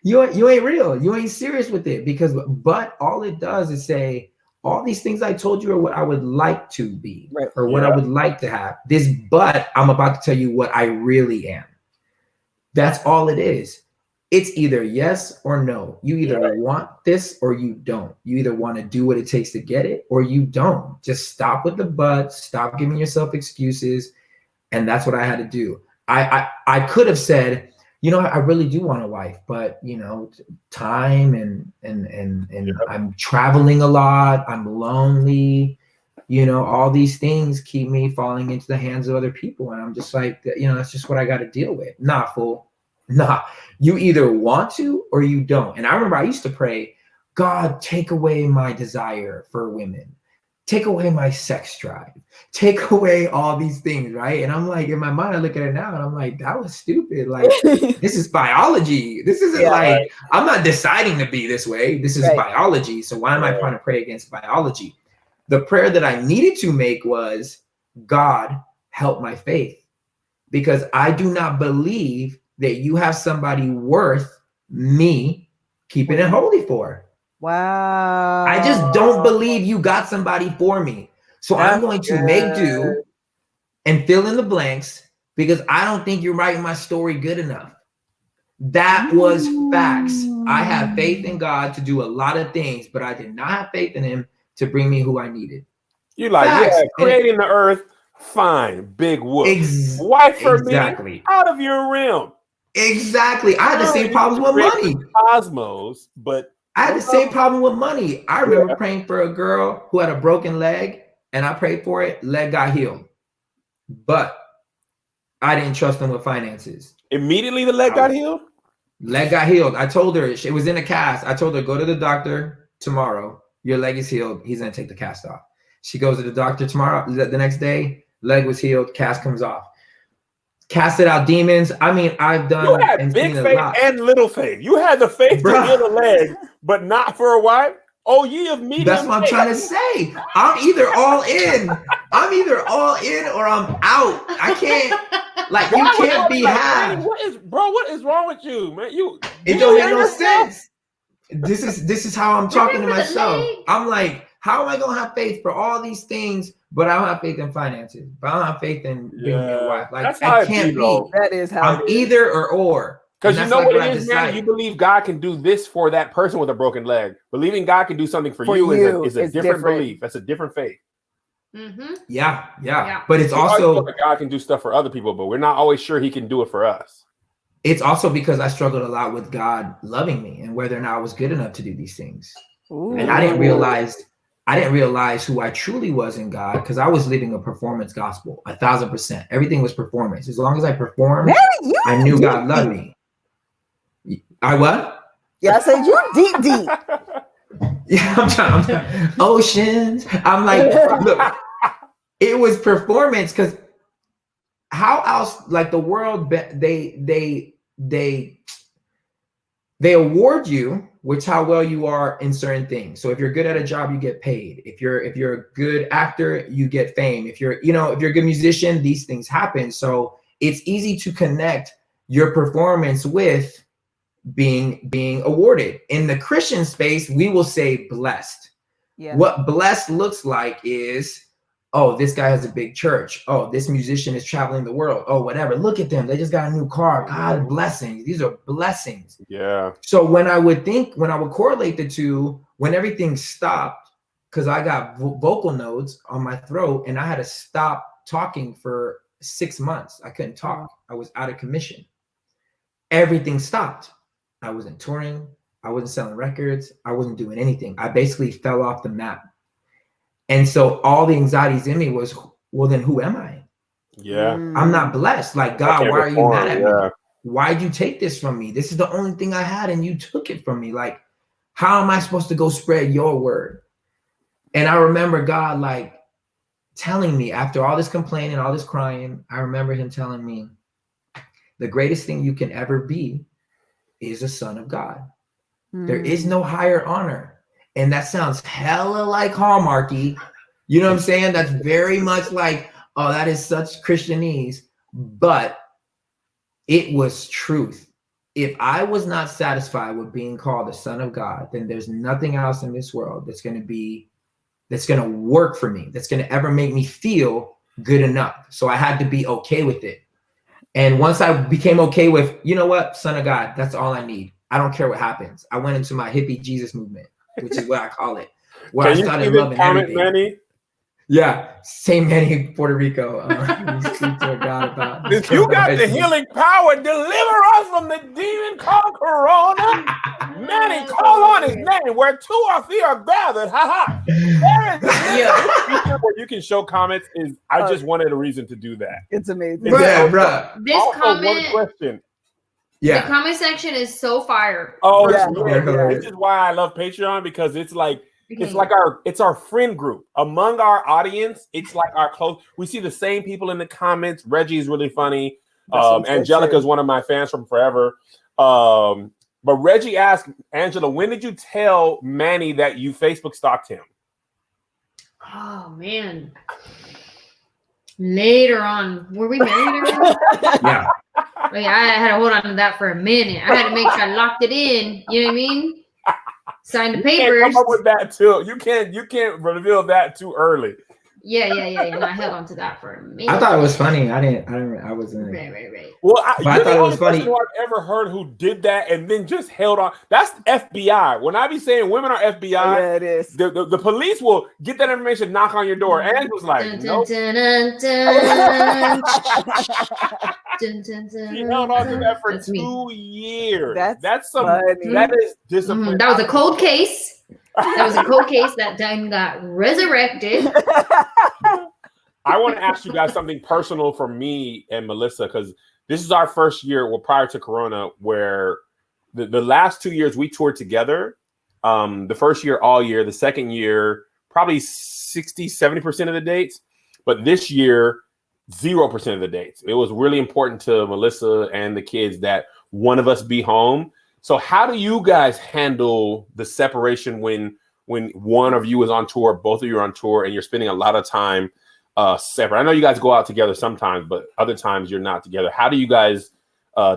You ain't real. You ain't serious with it, because but all it does is say all these things I told you are what I would like to be, or what I would like to have. This but I'm about to tell you what I really am. That's all it is. It's either yes or no. You either want this or you don't. You either want to do what it takes to get it or you don't. Just stop with the but, stop giving yourself excuses. And that's what I had to do. I could have said, you know, I really do want a wife, but you know, time and I'm traveling a lot, I'm lonely, you know, all these things keep me falling into the hands of other people. And I'm just like, you know, that's just what I got to deal with. Nah, fool. Nah, you either want to or you don't. And I remember I used to pray, God, take away my desire for women. Take away my sex drive. Take away all these things, right? And I'm like, in my mind, I look at it now and I'm like, that was stupid. Like, this is biology. This isn't I'm not deciding to be this way. This is biology. So why am I trying to pray against biology? The prayer that I needed to make was, God, help my faith. Because I do not believe that you have somebody worth me keeping it holy for. Wow. I just don't believe you got somebody for me. So I'm going to make do and fill in the blanks, because I don't think you're writing my story good enough. That was facts. I have faith in God to do a lot of things, but I did not have faith in him to bring me who I needed. You're like, facts. Creating the earth, fine, big whoop. Wife for me, out of your realm. Exactly. I had the same problems with money. Cosmos, but I had the same problem with money. I remember praying for a girl who had a broken leg, and I prayed for it. Leg got healed, but I didn't trust them with finances. Immediately, the leg got healed. Leg got healed. I told her it was in a cast. I told her, go to the doctor tomorrow. Your leg is healed. He's gonna take the cast off. She goes to the doctor tomorrow. The next day, leg was healed. Cast comes off. Casted out demons. I mean, I've done. You had big faith and little faith. You had the faith to heal the leg, but not for a wife. Oh, ye of medium. That's what I'm trying to say. I'm either all in. I'm either all in or I'm out. I can't. Like, you can't be half. What is wrong with you, man? It don't make no sense. This is how I'm talking to myself. I'm like, how am I gonna have faith for all these things? But I don't have faith in finances. But I don't have faith in being a wife. Like, that's I can't be. That is how I'm either or. Because you know what it is, man? You believe God can do this for that person with a broken leg. Believing God can do something for you is a different belief. That's a different faith. Yeah. But it's also God can do stuff for other people, but we're not always sure he can do it for us. It's also because I struggled a lot with God loving me and whether or not I was good enough to do these things. Ooh. And I didn't realize who I truly was in God, because I was living a performance gospel, 1,000%. Everything was performance. As long as I performed, I knew God loved me. I what? Yeah, I said you deep. Yeah, I'm trying. Oceans. I'm like, look, it was performance, because how else, like the world, they award you which how well you are in certain things. So if you're good at a job, you get paid. If you're a good actor, you get fame. If you're a good musician, these things happen. So it's easy to connect your performance with being awarded. In the Christian space, we will say blessed. Yeah. What blessed looks like is, oh, this guy has a big church. Oh, this musician is traveling the world. Oh, whatever. Look at them. They just got a new car. God, blessings. These are blessings. Yeah. So when I would correlate the two, when everything stopped, because I got vocal nodes on my throat and I had to stop talking for 6 months. I couldn't talk. I was out of commission. Everything stopped. I wasn't touring. I wasn't selling records. I wasn't doing anything. I basically fell off the map. And so all the anxieties in me was, well, then who am I? Yeah. I'm not blessed. Like, God, why are you mad at me? Why'd you take this from me? This is the only thing I had and you took it from me. Like, how am I supposed to go spread your word? And I remember God like telling me after all this complaining, all this crying, I remember him telling me, the greatest thing you can ever be is a son of God. There is no higher honor. And that sounds hella like Hallmarky. You know what I'm saying? That's very much like, oh, that is such Christianese. But it was truth. If I was not satisfied with being called the son of God, then there's nothing else in this world that's going to work for me, that's going to ever make me feel good enough. So I had to be okay with it. And once I became okay with, you know what, son of God, that's all I need. I don't care what happens. I went into my hippie Jesus movement, which is what I call it. Where I started loving everything. Manny? Yeah, same Manny, Puerto Rico. Speak to God about if you got the healing power, deliver us from the demon called Corona. Manny, call on his name. Where 2 or 3 are gathered. Ha ha. Where you can show comments is. I just wanted a reason to do that. It's amazing. Yeah, bro. This comment. One question. Yeah. The comment section is so fire. Oh, yeah. This is why I love Patreon, because it's like our friend group among our audience. It's like our close. We see the same people in the comments. Reggie is really funny. Angelica is one of my fans from forever. But Reggie asked Anjelah, when did you tell Manny that you Facebook stalked him? Oh man. Later on. Were we married already? Yeah. Like, I had to hold on to that for a minute. I had to make sure I locked it in. You know what I mean? Sign the papers. Can't come up with that too. You can't reveal that too early. Yeah. And I held on to that for a minute. I thought it was funny. I wasn't. Right. Well, I thought it was funny. I've ever heard who did that and then just held on. That's FBI. When I be saying women are FBI, yeah, it is. The police will get that information, knock on your door. And was like, nope. She held on to that for 2 years. That's funny. That is discipline. That was a cold case. That was a cold case that then got resurrected. I want to ask you guys something personal for me and Melissa, because this is our first year, well, prior to Corona, where the last 2 years we toured together. The first year, all year. The second year, probably 60-70% of the dates. But this year, 0% of the dates. It was really important to Melissa and the kids that one of us be home. So how do you guys handle the separation when one of you is on tour, both of you are on tour, and you're spending a lot of time separate? I know you guys go out together sometimes, but other times you're not together. How do you guys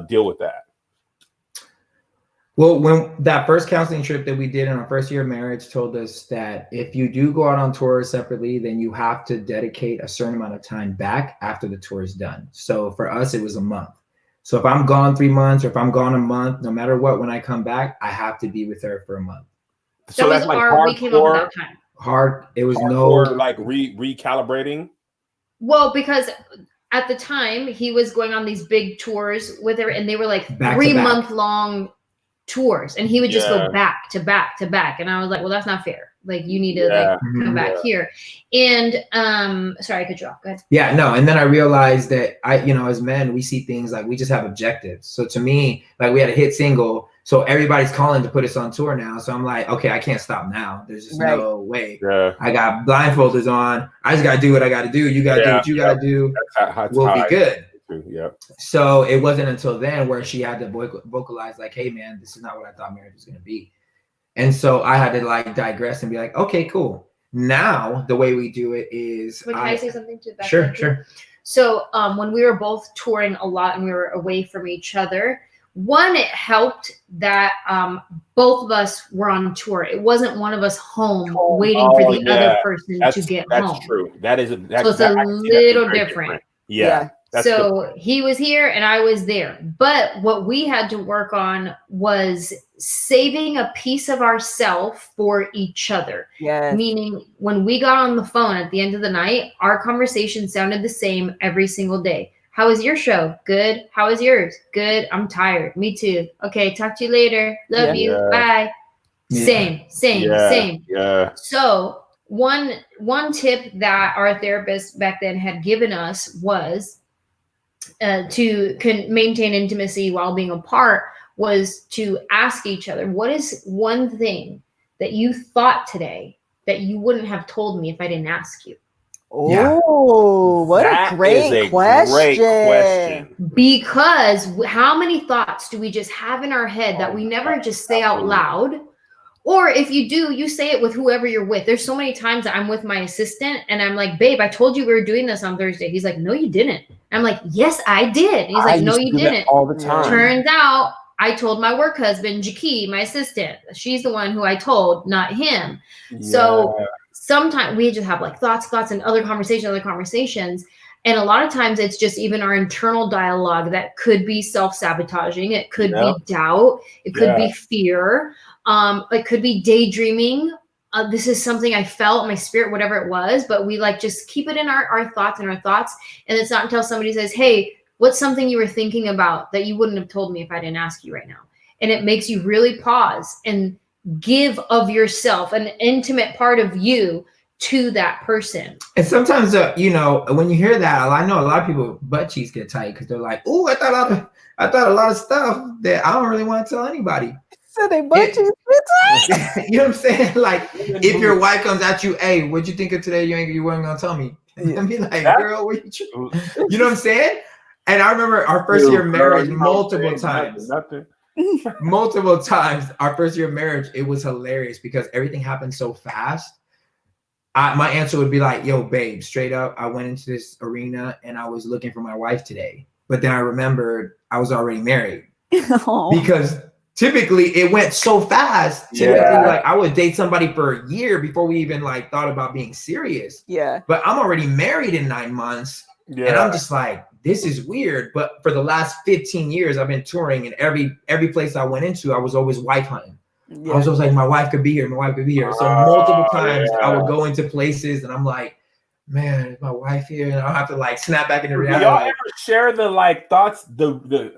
deal with that? Well, when that first counseling trip that we did in our first year of marriage told us that if you do go out on tour separately, then you have to dedicate a certain amount of time back after the tour is done. So for us, it was a month. So if I'm gone 3 months or if I'm gone a month, no matter what, when I come back, I have to be with her for a month. So that's like hardcore. Hard. It was like recalibrating. Well, because at the time he was going on these big tours with her, and they were like 3-month-long tours, and he would just go back to back to back, and I was like, well, that's not fair. Like, you need to come back here. And sorry, I cut you off. Go ahead. Yeah, no. And then I realized that as men, we see things like we just have objectives. So to me, like, we had a hit single, so everybody's calling to put us on tour now. So I'm like, okay, I can't stop now. There's just no way. Yeah. I got blindfolders on. I just gotta do what I gotta do. You gotta do what you gotta do. We'll be good. true. Yep. So it wasn't until then where she had to vocalize like, hey man, this is not what I thought marriage was going to be. And so I had to like digress and be like, okay, cool. Now the way we do it is. Can I say something to that? Sure. So when we were both touring a lot and we were away from each other, one, it helped that both of us were on tour. It wasn't one of us home waiting for the other person to get home. That's true. That is so it's a little different. Yeah. So he was here and I was there. But what we had to work on was saving a piece of ourselves for each other. Yes. Meaning when we got on the phone at the end of the night, our conversation sounded the same every single day. How was your show? Good. How was yours? Good. I'm tired. Me too. Okay. Talk to you later. Love you. Bye. Yeah. Same. Yeah. So one tip that our therapist back then had given us was to maintain intimacy while being apart was to ask each other, what is one thing that you thought today that you wouldn't have told me if I didn't ask you? Oh, what a great question. Because how many thoughts do we just have in our head that we never just say out loud? Or if you do, you say it with whoever you're with. There's so many times that I'm with my assistant and I'm like, babe, I told you we were doing this on Thursday. He's like, no, you didn't. I'm like, yes, I did. And he's like, no, you didn't. All the time. Turns out I told my work husband, Jackie, my assistant. She's the one who I told, not him. Yeah. So sometimes we just have like thoughts and other conversations. And a lot of times it's just even our internal dialogue that could be self-sabotaging. It could be doubt. It could be fear. It could be daydreaming. This is something I felt in my spirit, whatever it was, but we like just keep it in our thoughts. And it's not until somebody says, hey, what's something you were thinking about that you wouldn't have told me if I didn't ask you right now? And it makes you really pause and give of yourself, an intimate part of you, to that person. And sometimes, when you hear that, I know a lot of people butt cheeks get tight because they're like, "Oh, I thought a lot of stuff that I don't really want to tell anybody." So they butt cheeks get tight. You know what I'm saying? Like, if your wife comes at you, "Hey, what'd you think of today? You weren't gonna tell me." And be like, "Girl, what you know what I'm saying?" And I remember our first year of marriage multiple times. Multiple times, our first year of marriage, it was hilarious because everything happened so fast. My answer would be like, yo, babe, straight up, I went into this arena and I was looking for my wife today. But then I remembered I was already married. Because typically it went so fast. Typically, like I would date somebody for a year before we even like thought about being serious. Yeah. But I'm already married in 9 months. Yeah. And I'm just like, this is weird. But for the last 15 years, I've been touring, and every place I went into, I was always wife hunting. Yeah. I was always like, my wife could be here. So multiple times I would go into places and I'm like, man, is my wife here? And I'll have to like snap back into reality. Y'all ever share the like thoughts, the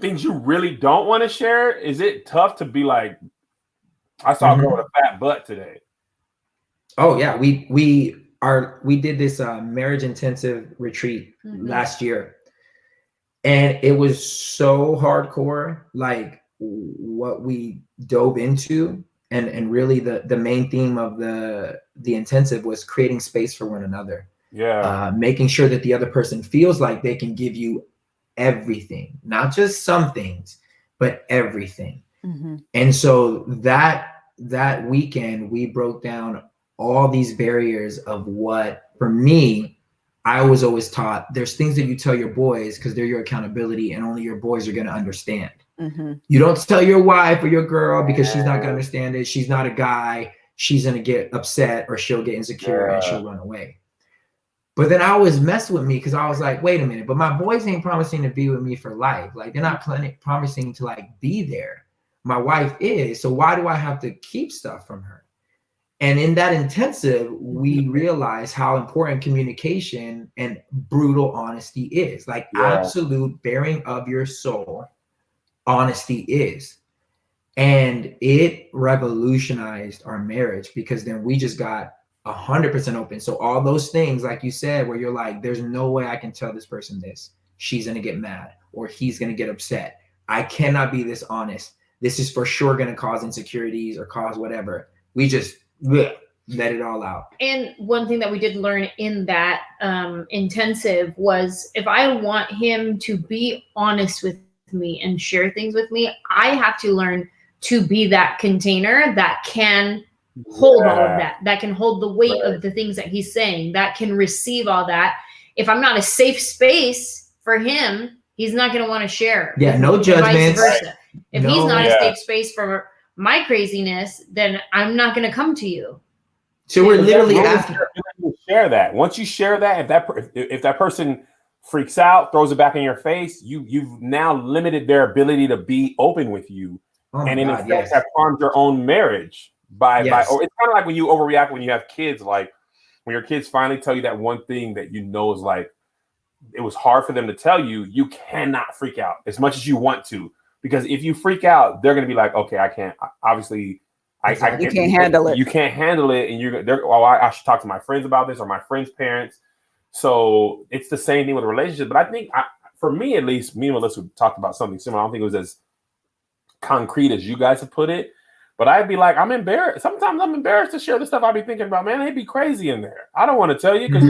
things you really don't want to share? Is it tough to be like, I saw a girl with a fat butt today? Oh yeah, we did this marriage intensive retreat last year, and it was so hardcore. Like what we dove into, and really the main theme of the intensive was creating space for one another. Making sure that the other person feels like they can give you everything, not just some things, but everything. And so that weekend we broke down all these barriers of what, for me, I was always taught there's things that you tell your boys because they're your accountability and only your boys are going to understand. You don't tell your wife or your girl because she's not going to understand it. She's not a guy. She's going to get upset or she'll get insecure and she'll run away. But then I always messed with me because I was like, wait a minute, but my boys ain't promising to be with me for life. Like they're not promising to like be there. My wife is. So why do I have to keep stuff from her? And in that intensive, we realize how important communication and brutal honesty is. Like absolute bearing of your soul, honesty is. And it revolutionized our marriage because then we just got 100% open. So all those things, like you said, where you're like, there's no way I can tell this person this. She's going to get mad or he's going to get upset. I cannot be this honest. This is for sure going to cause insecurities or cause whatever. We just, let it all out. And one thing that we did learn in that intensive was if I want him to be honest with me and share things with me, I have to learn to be that container that can hold all of that can hold the weight of the things that he's saying, that can receive all that. If I'm not a safe space for him, he's not going to want to share. Yeah, no judgments. Vice versa. If he's not a safe space for my craziness, then I'm not going to come to you. So we're literally after share that. Once you share that, if that person freaks out, throws it back in your face, you've now limited their ability to be open with you, and in effect have harmed your own marriage by or it's kind of like when you overreact when you have kids, like when your kids finally tell you that one thing that you know is like it was hard for them to tell you. You cannot freak out as much as you want to, because if you freak out, they're going to be like, okay, I can't. Obviously, you can't handle it. You can't handle it, and I should talk to my friends about this or my friends' parents. So it's the same thing with a relationship. But I think, for me at least, me and Melissa talked about something similar. I don't think it was as concrete as you guys have put it. But I'd be like, I'm embarrassed. Sometimes I'm embarrassed to share the stuff I be thinking about. Man, they'd be crazy in there. I don't want to tell you because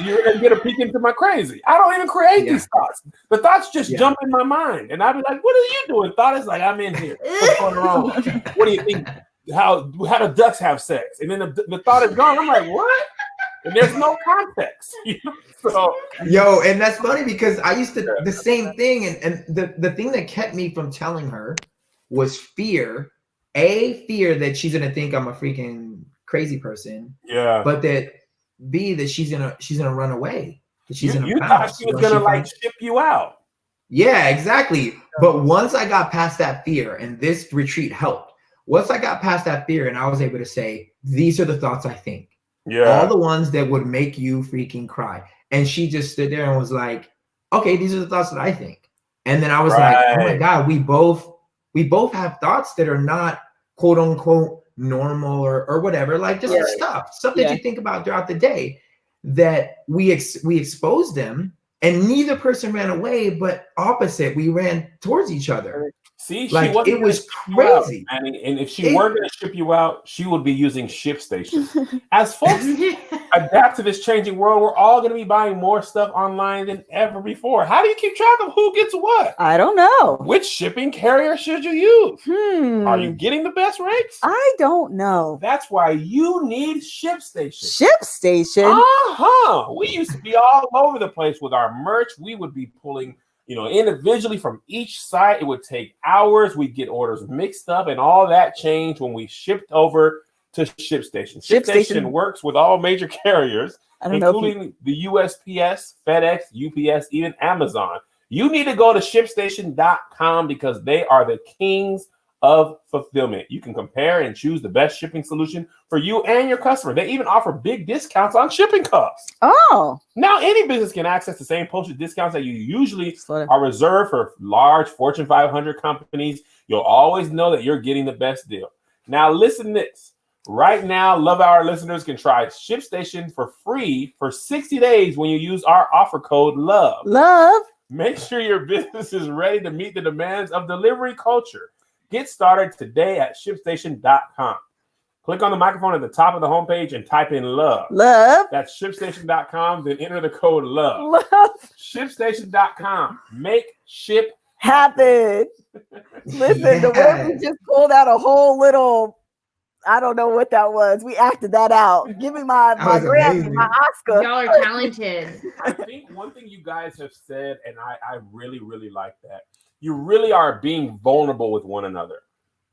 you're going to get a peek into my crazy. I don't even create these thoughts. The thoughts just jump in my mind. And I'd be like, what are you doing? Thought is like, I'm in here. What's going on? What do you think? How do ducks have sex? And then the thought is gone. I'm like, what? And there's no context. So, and that's funny because I used to the same thing. And the thing that kept me from telling her was fear. Fear that she's gonna think I'm a freaking crazy person. Yeah. But that that she's gonna run away. That she's gonna you thought she was gonna like ship you out. Yeah, exactly. But once I got past that fear, and this retreat helped. Once I got past that fear, and I was able to say, these are the thoughts I think. Yeah. All the ones that would make you freaking cry. And she just stood there and was like, okay, these are the thoughts that I think. And then I was like, oh my God, we both have thoughts that are not quote unquote normal or whatever, like just stuff that you think about throughout the day, that we exposed them, and neither person ran away, but opposite, we ran towards each other. See, like it was crazy. And if she were going to ship you out, she would be using ShipStation. As folks adapt to this changing world, we're all going to be buying more stuff online than ever before. How do you keep track of who gets what? I don't know. Which shipping carrier should you use? Are you getting the best rates? I don't know. That's why you need ShipStation. ShipStation? We used to be all over the place with our merch. We would be pulling individually from each site. It would take hours. We'd get orders mixed up, and all that changed when we shipped over to ShipStation. ShipStation works with all major carriers, including the USPS, FedEx, UPS, even Amazon. You need to go to ShipStation.com because they are the kings of fulfillment. You can compare and choose the best shipping solution for you and your customer. They even offer big discounts on shipping costs. Oh. Now any business can access the same postage discounts that you usually are reserved for large Fortune 500 companies. You'll always know that you're getting the best deal. Now listen to this. Right now, Love Hour listeners can try ShipStation for free for 60 days when you use our offer code LOVE. Love. Make sure your business is ready to meet the demands of delivery culture. Get started today at ShipStation.com. Click on the microphone at the top of the homepage and type in LOVE. Love. That's ShipStation.com. Then enter the code LOVE. Love. ShipStation.com. Make ship happen. Listen, the way we just pulled out a whole little, I don't know what that was. We acted that out. Give me my Grammy, my Oscar. Y'all are talented. I think one thing you guys have said, and I really, really like that. You really are being vulnerable with one another.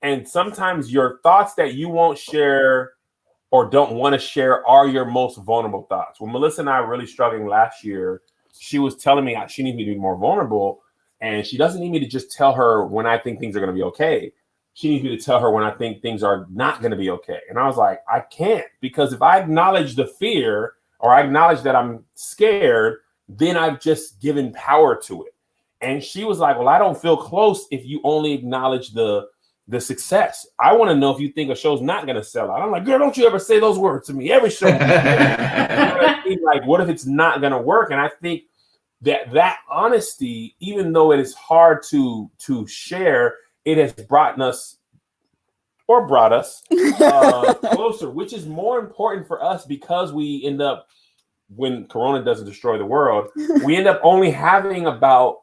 And sometimes your thoughts that you won't share or don't want to share are your most vulnerable thoughts. When Melissa and I were really struggling last year, she was telling me she needs me to be more vulnerable. And she doesn't need me to just tell her when I think things are going to be okay. She needs me to tell her when I think things are not going to be okay. And I was like, I can't, because if I acknowledge the fear or I acknowledge that I'm scared, then I've just given power to it. And she was like, well, I don't feel close if you only acknowledge the success. I want to know if you think a show's not going to sell out. I'm like, girl, don't you ever say those words to me. Every show. You know what I mean? Like, what if it's not going to work? And I think that honesty, even though it is hard to share, it has brought us or brought us closer, which is more important for us because we end up, when Corona doesn't destroy the world, we end up only having about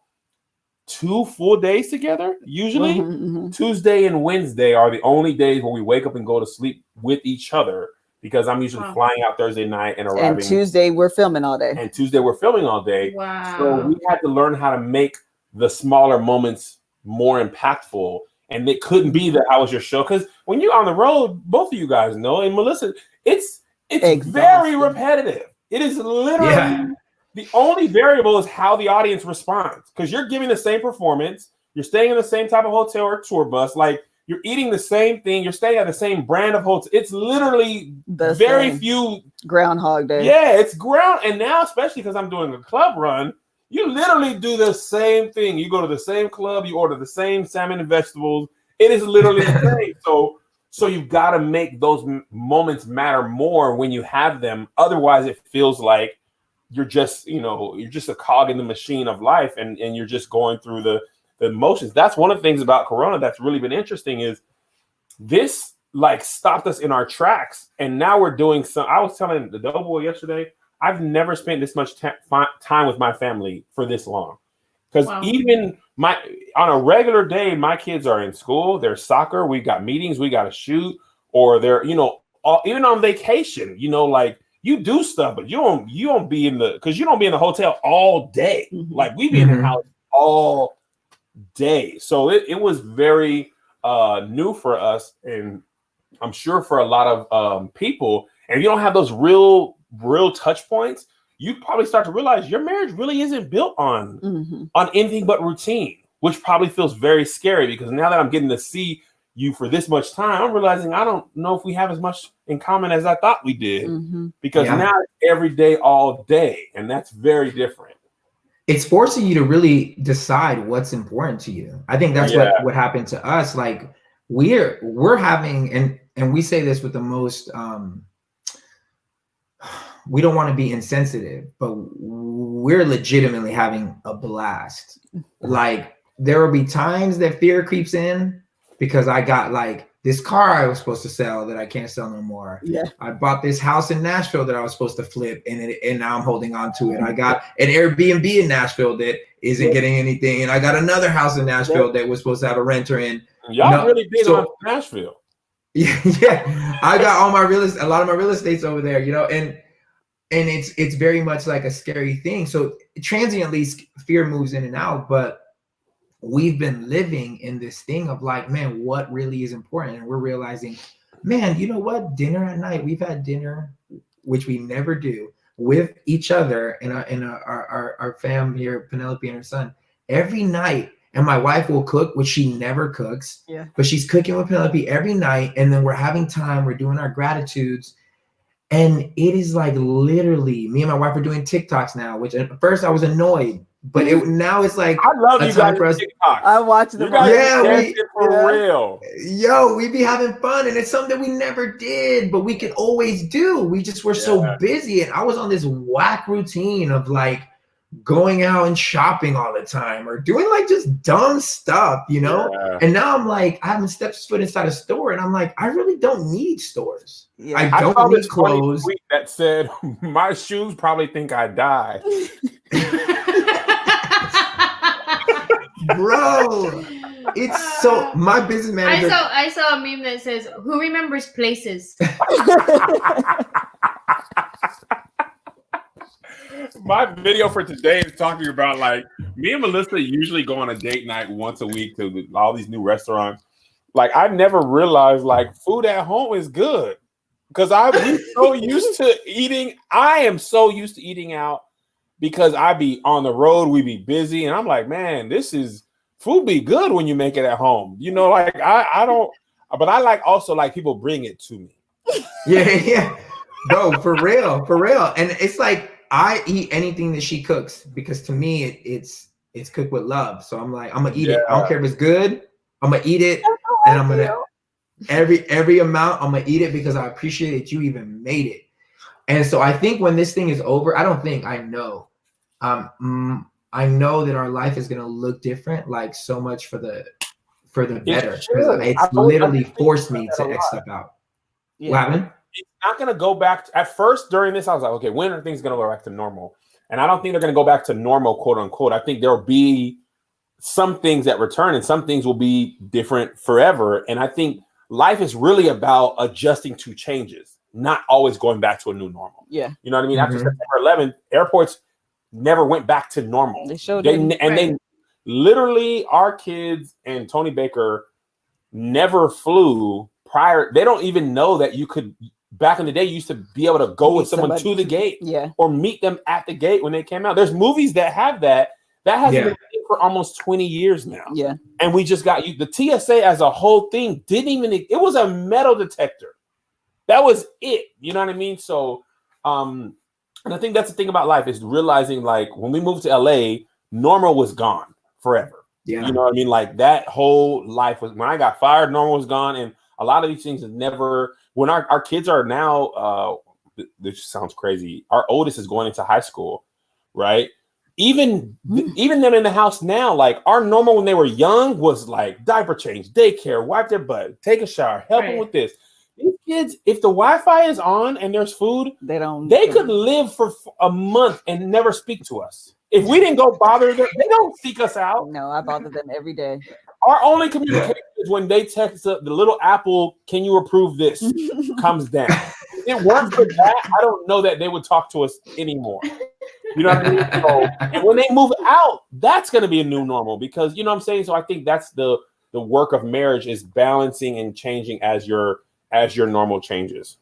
2 full days together. Usually Tuesday and Wednesday are the only days where we wake up and go to sleep with each other, because I'm usually flying out Thursday night and arriving. And Tuesday we're filming all day. Wow. So we had to learn how to make the smaller moments more impactful. And it couldn't be that I was your show, because when you're on the road, both of you guys know, and Melissa, it's very repetitive. It is literally the only variable is how the audience responds, because you're giving the same performance, you're staying in the same type of hotel or tour bus, like you're eating the same thing, you're staying at the same brand of hotel. It's literally very few Groundhog Day. Yeah, it's ground. And now, especially because I'm doing a club run, you literally do the same thing. You go to the same club, you order the same salmon and vegetables. It is literally the same. So you've got to make those moments matter more when you have them. Otherwise, it feels like you're just, you're just a cog in the machine of life, and you're just going through the motions. That's one of the things about Corona that's really been interesting, is this like stopped us in our tracks. And now we're doing I was telling the Doughboy yesterday, I've never spent this much time with my family for this long. Because even on a regular day, my kids are in school, there's soccer, we got meetings, we got to shoot, or they're, even on vacation, like you do stuff, but you don't be in because you don't be in the hotel all day. Like we be in the house all day. So it was very new for us, and I'm sure for a lot of people. And if you don't have those real touch points, you probably start to realize your marriage really isn't built on anything but routine, which probably feels very scary, because now that I'm getting to see you for this much time, I'm realizing I don't know if we have as much in common as I thought we did, because now it's every day, all day. And that's very different. It's forcing you to really decide what's important to you. I think that's what happened to us. Like we're having, and we say this with the most, we don't want to be insensitive, but we're legitimately having a blast. Like there will be times that fear creeps in, because I got like this car I was supposed to sell that I can't sell no more. Yeah. I bought this house in Nashville that I was supposed to flip, and now I'm holding on to it. I got an Airbnb in Nashville that isn't getting anything, and I got another house in Nashville that was supposed to have a renter in. Y'all really big on Nashville. Yeah. I got a lot of my real estate's over there, and it's very much like a scary thing. So transiently fear moves in and out, but we've been living in this thing of like, man, what really is important? And we're realizing, man, you know what? Dinner at night, we've had dinner, which we never do, with each other and our fam here, Penelope and her son, every night. And my wife will cook, which she never cooks, but she's cooking with Penelope every night. And then we're having time, we're doing our gratitudes. And it is like literally, me and my wife are doing TikToks now, which at first I was annoyed, but now it's like, I love you guys for us. TikToks. I watch them. For real. Yo, we be having fun, and it's something that we never did, but we could always do. We just were so busy, and I was on this whack routine of like going out and shopping all the time, or doing like just dumb stuff, And now I'm like, I haven't stepped foot inside a store, and I'm like, I really don't need stores. I don't need clothes. Tweet that said, my shoes probably think I died. Bro, it's so, my business manager. I saw a meme that says, who remembers places? My video for today is talking about like me and Melissa usually go on a date night once a week to all these new restaurants. Like I've never realized like food at home is good, because I'm so used to eating. I am so used to eating out because I be on the road, we be busy, and I'm like, man, food be good when you make it at home. Like I don't, but I like also like people bring it to me. Yeah. Bro, for real. And it's like, I eat anything that she cooks, because to me it's cooked with love. So I'm like, I'm gonna eat it. I don't care if it's good. I'm gonna eat it, and I'm gonna every amount. I'm gonna eat it because I appreciate that you even made it. And so I think when this thing is over, I know. I know that our life is gonna look different. Like so much for for the better. It's literally forced me to X stuff out. Yeah. What happened? It's not going to go back. At first, during this, I was like, okay, when are things going to go back to normal? And I don't think they're going to go back to normal, quote unquote. I think there'll be some things that return and some things will be different forever. And I think life is really about adjusting to changes, not always going back to a new normal. Yeah. You know what I mean? After September 11th, airports never went back to normal. They showed they literally, our kids and Tony Baker never flew prior. They don't even know that you could. Back in the day, you used to be able to go with someone to the gate, or meet them at the gate when they came out. There's movies that have that. That hasn't been for almost 20 years now. Yeah, and we just got you. The TSA as a whole thing didn't even. It was a metal detector. That was it. You know what I mean? So, and I think that's the thing about life is realizing, like, when we moved to LA, normal was gone forever. Yeah, you know what I mean? Like, that whole life was, when I got fired, normal was gone, and a lot of these things have never. When our kids are now, this sounds crazy. Our oldest is going into high school, right? Even them in the house now, like, our normal when they were young was like diaper change, daycare, wipe their butt, take a shower, help them with this. These kids, if the Wi-Fi is on and there's food, they could live for a month and never speak to us. If we didn't go bother them, they don't seek us out. No, I bother them every day. Our only communication is when they text the little Apple, can you approve this? Comes down. If it weren't for that, I don't know that they would talk to us anymore. You know what I mean? So, and when they move out, that's going to be a new normal because, you know what I'm saying? So I think that's the work of marriage is balancing and changing as your normal changes.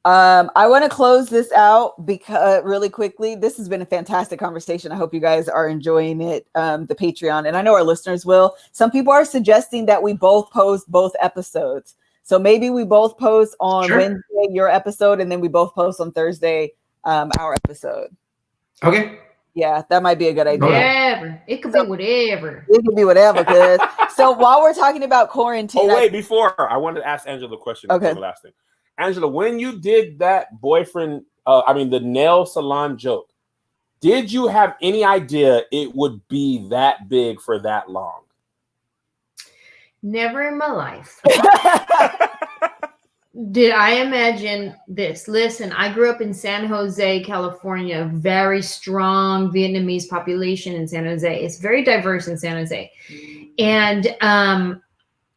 I want to close this out because really quickly, this has been a fantastic conversation. I hope you guys are enjoying it, the Patreon, and I know our listeners will. Some people are suggesting that we both post both episodes. So maybe we both post on Wednesday your episode, and then we both post on Thursday our episode. Okay. Yeah, that might be a good idea. Whatever. It could be whatever. It could be whatever. Cause so while we're talking about quarantine. Oh, wait, before I wanted to ask Anjelah a question. Okay. The last thing. Anjelah, when you did that boyfriend, the nail salon joke, did you have any idea it would be that big for that long? Never in my life. Did I imagine this? Listen, I grew up in San Jose, California, very strong Vietnamese population in San Jose. It's very diverse in San Jose. And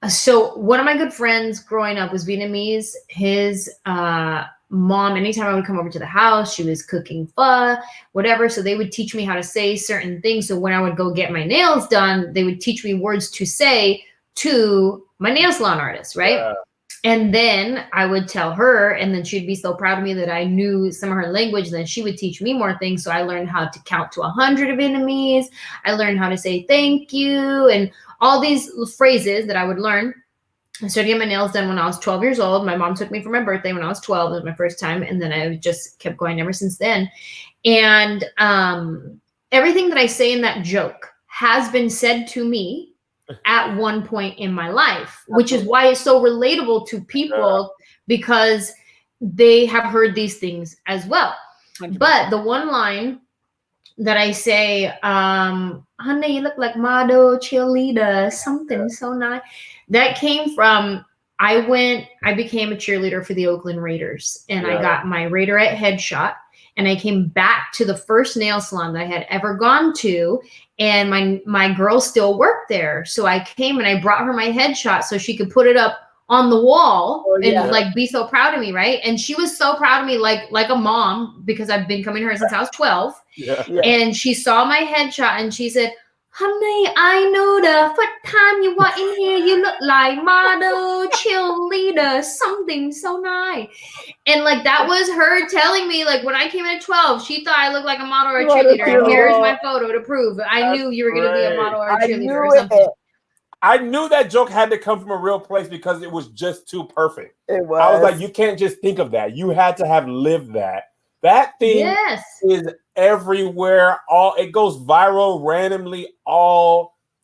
so one of my good friends growing up was Vietnamese. His mom, anytime I would come over to the house, she was cooking pho, whatever. So they would teach me how to say certain things. So when I would go get my nails done, they would teach me words to say to my nail salon artist, right? Yeah. And then I would tell her, and then she'd be so proud of me that I knew some of her language. And then she would teach me more things. So I learned how to count to 100 in Vietnamese. I learned how to say thank you and all these phrases that I would learn. I started getting my nails done when I was 12 years old. My mom took me for my birthday when I was 12. It was my first time. And then I just kept going ever since then. And everything that I say in that joke has been said to me at one point in my life, which is why it's so relatable to people because they have heard these things as well. 100%. But the one line that I say, honey, you look like model, cheerleader, something so nice. That came from, I became a cheerleader for the Oakland Raiders, and I got my Raiderette headshot, and I came back to the first nail salon that I had ever gone to, and my girl still worked there. So I came and I brought her my headshot so she could put it up on the wall and like be so proud of me, right? And she was so proud of me, like a mom, because I've been coming to her since I was 12. Yeah. And she saw my headshot and she said, honey, I know the first time you were in here, you look like model, cheerleader, something so nice. And like that was her telling me, like when I came in at 12, she thought I looked like a model or a cheerleader. And here's my photo to prove I knew you were going to be a model or a cheerleader or something. I knew that joke had to come from a real place because it was just too perfect. It was. I was like, you can't just think of that. You had to have lived that. That thing is everywhere. It goes viral randomly.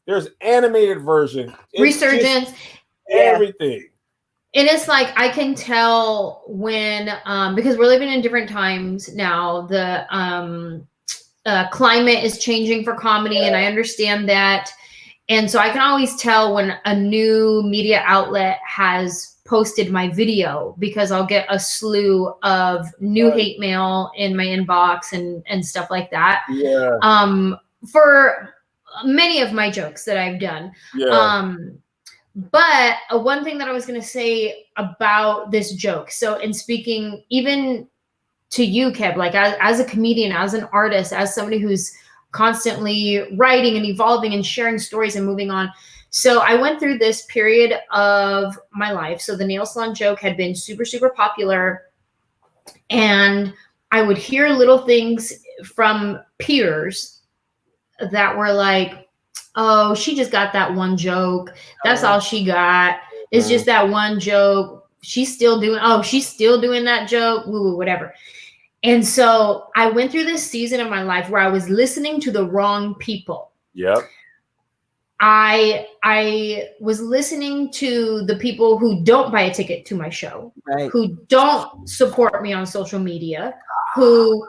There's animated version. Resurgence. Everything. And it's like, I can tell when, because we're living in different times now, the climate is changing for comedy. And I understand that. And so I can always tell when a new media outlet has posted my video, because I'll get a slew of new hate mail in my inbox and stuff like that. Yeah. For many of my jokes that I've done. Yeah. But one thing that I was going to say about this joke. So in speaking even to you, Kev, like as a comedian, as an artist, as somebody who's constantly writing and evolving and sharing stories and moving on. So I went through this period of my life. So the nail salon joke had been super, super popular. And I would hear little things from peers that were like, oh, she just got that one joke. That's all she got. It's just that one joke. She's still doing that joke, woo, whatever. And so I went through this season of my life where I was listening to the wrong people. Yep. I was listening to the people who don't buy a ticket to my show, right, who don't support me on social media, who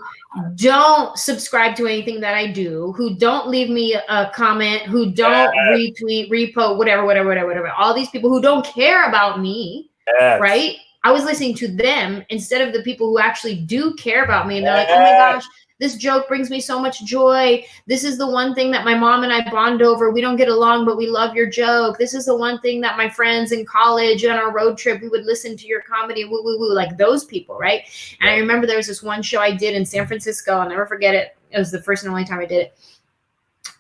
don't subscribe to anything that I do, who don't leave me a comment, who don't retweet, repost, whatever. All these people who don't care about me, right? I was listening to them instead of the people who actually do care about me. And they're like, oh my gosh, this joke brings me so much joy. This is the one thing that my mom and I bond over. We don't get along, but we love your joke. This is the one thing that my friends in college on our road trip, we would listen to your comedy, woo, woo, woo, like those people, right? And I remember there was this one show I did in San Francisco. I'll never forget it. It was the first and only time I did it.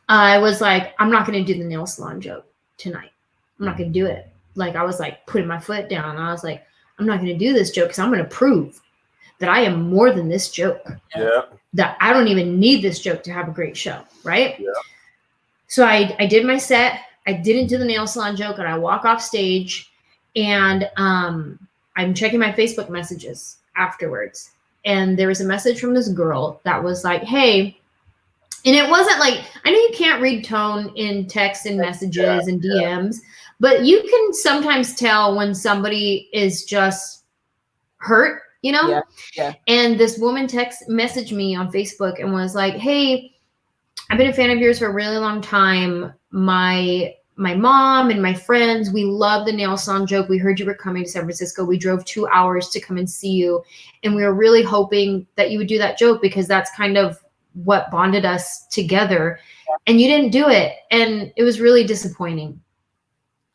I was like, I'm not going to do the nail salon joke tonight. I'm not going to do it. Like, I was like putting my foot down. I was like, I'm not going to do this joke because I'm going to prove that I am more than this joke. Yeah. That I don't even need this joke to have a great show, right? Yeah. So I did my set. I didn't do the nail salon joke, and I walk off stage, and I'm checking my Facebook messages afterwards. And there was a message from this girl that was like, hey, and it wasn't like, I know you can't read tone in text and messages and DMs, but you can sometimes tell when somebody is just hurt, you know? Yeah. And this woman messaged me on Facebook and was like, hey, I've been a fan of yours for a really long time. My mom and my friends, we love the nail salon joke. We heard you were coming to San Francisco. We drove 2 hours to come and see you. And we were really hoping that you would do that joke because that's kind of what bonded us together. And you didn't do it. And it was really disappointing.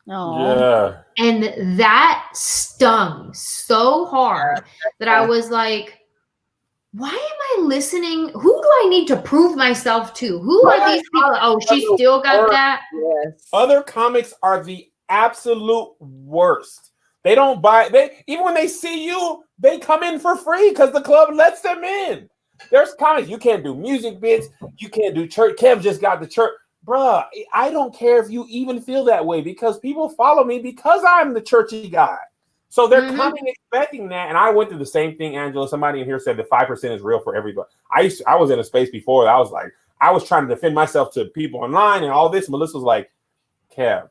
Oh. Yeah. And that stung so hard that I was like, why am I listening? Who do I need to prove myself to? Who are these people? Oh, she still got that? Yes. Other comics are the absolute worst. They don't buy, even when they see you, they come in for free because the club lets them in. There's comics, you can't do music bits, you can't do church. Kev just got the church. Bruh, I don't care if you even feel that way because people follow me because I'm the churchy guy. So they're coming expecting that. And I went through the same thing, Anjelah. Somebody in here said the 5% is real for everybody. I was in a space before that I was like, I was trying to defend myself to people online and all this. Melissa was like, Kev,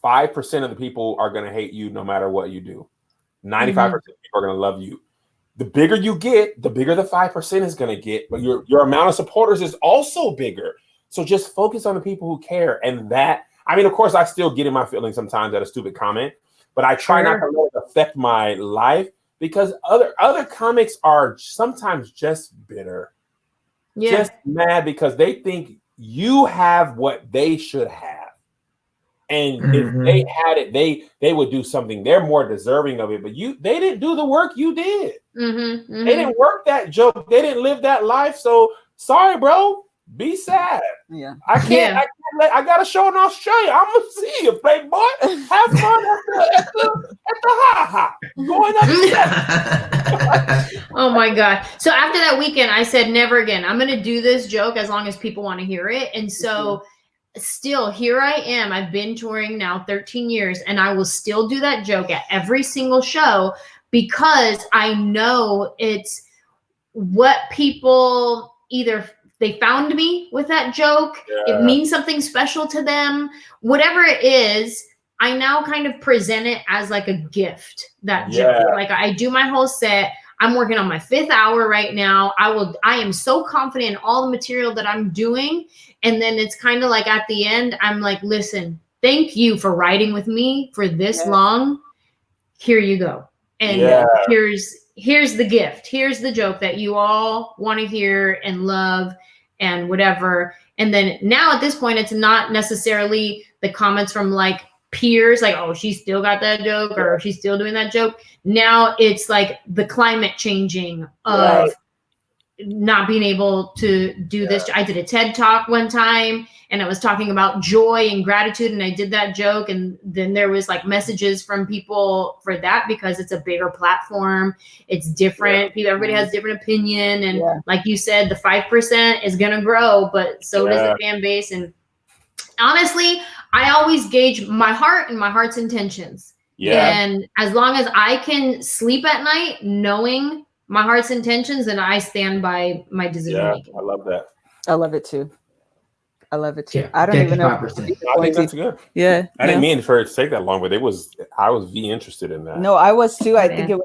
5% of the people are going to hate you no matter what you do. 95% of people are going to love you. The bigger you get, the bigger the 5% is going to get, but your amount of supporters is also bigger. So just focus on the people who care. And that, I mean, of course, I still get in my feelings sometimes at a stupid comment, but I try not to let it affect my life because other comics are sometimes just bitter, just mad because they think you have what they should have. And if they had it, they would do something. They're more deserving of it. But they didn't do the work you did. They didn't work that joke. They didn't live that life. So sorry, bro. Be sad. Yeah. I can't I got a show in Australia. I'm gonna see you, playboy. Have fun at the ha-ha. Going up. Oh my God. So after that weekend, I said never again. I'm gonna do this joke as long as people want to hear it. And so still here I am. I've been touring now 13 years and I will still do that joke at every single show because I know it's what people either they found me with that joke. It means something special to them. Whatever it is, I now kind of present it as like a gift, that joke. Like I do my whole set. I'm working on my 5th hour right now. I am so confident in all the material that I'm doing. And then it's kind of like at the end, I'm like, listen, thank you for riding with me for this long. Here you go. And here's the gift. Here's the joke that you all want to hear and love and whatever. And then now at this point, it's not necessarily the comments from like peers, like, oh, she still got that joke or she's still doing that joke. Now it's like the climate changing of not being able to do this. I did a TED talk one time and I was talking about joy and gratitude and I did that joke. And then there was like messages from people for that because it's a bigger platform. It's different. Everybody has different opinion. And like you said, the 5% is going to grow, but so does the fan base. And honestly, I always gauge my heart and my heart's intentions. And as long as I can sleep at night knowing my heart's intentions, and I stand by my decision making. I love that. I love it too. I love it too. Yeah, I don't even know. I think that's good. Yeah. I didn't mean for it to take that long, but I was interested in that. No, I was too. I think it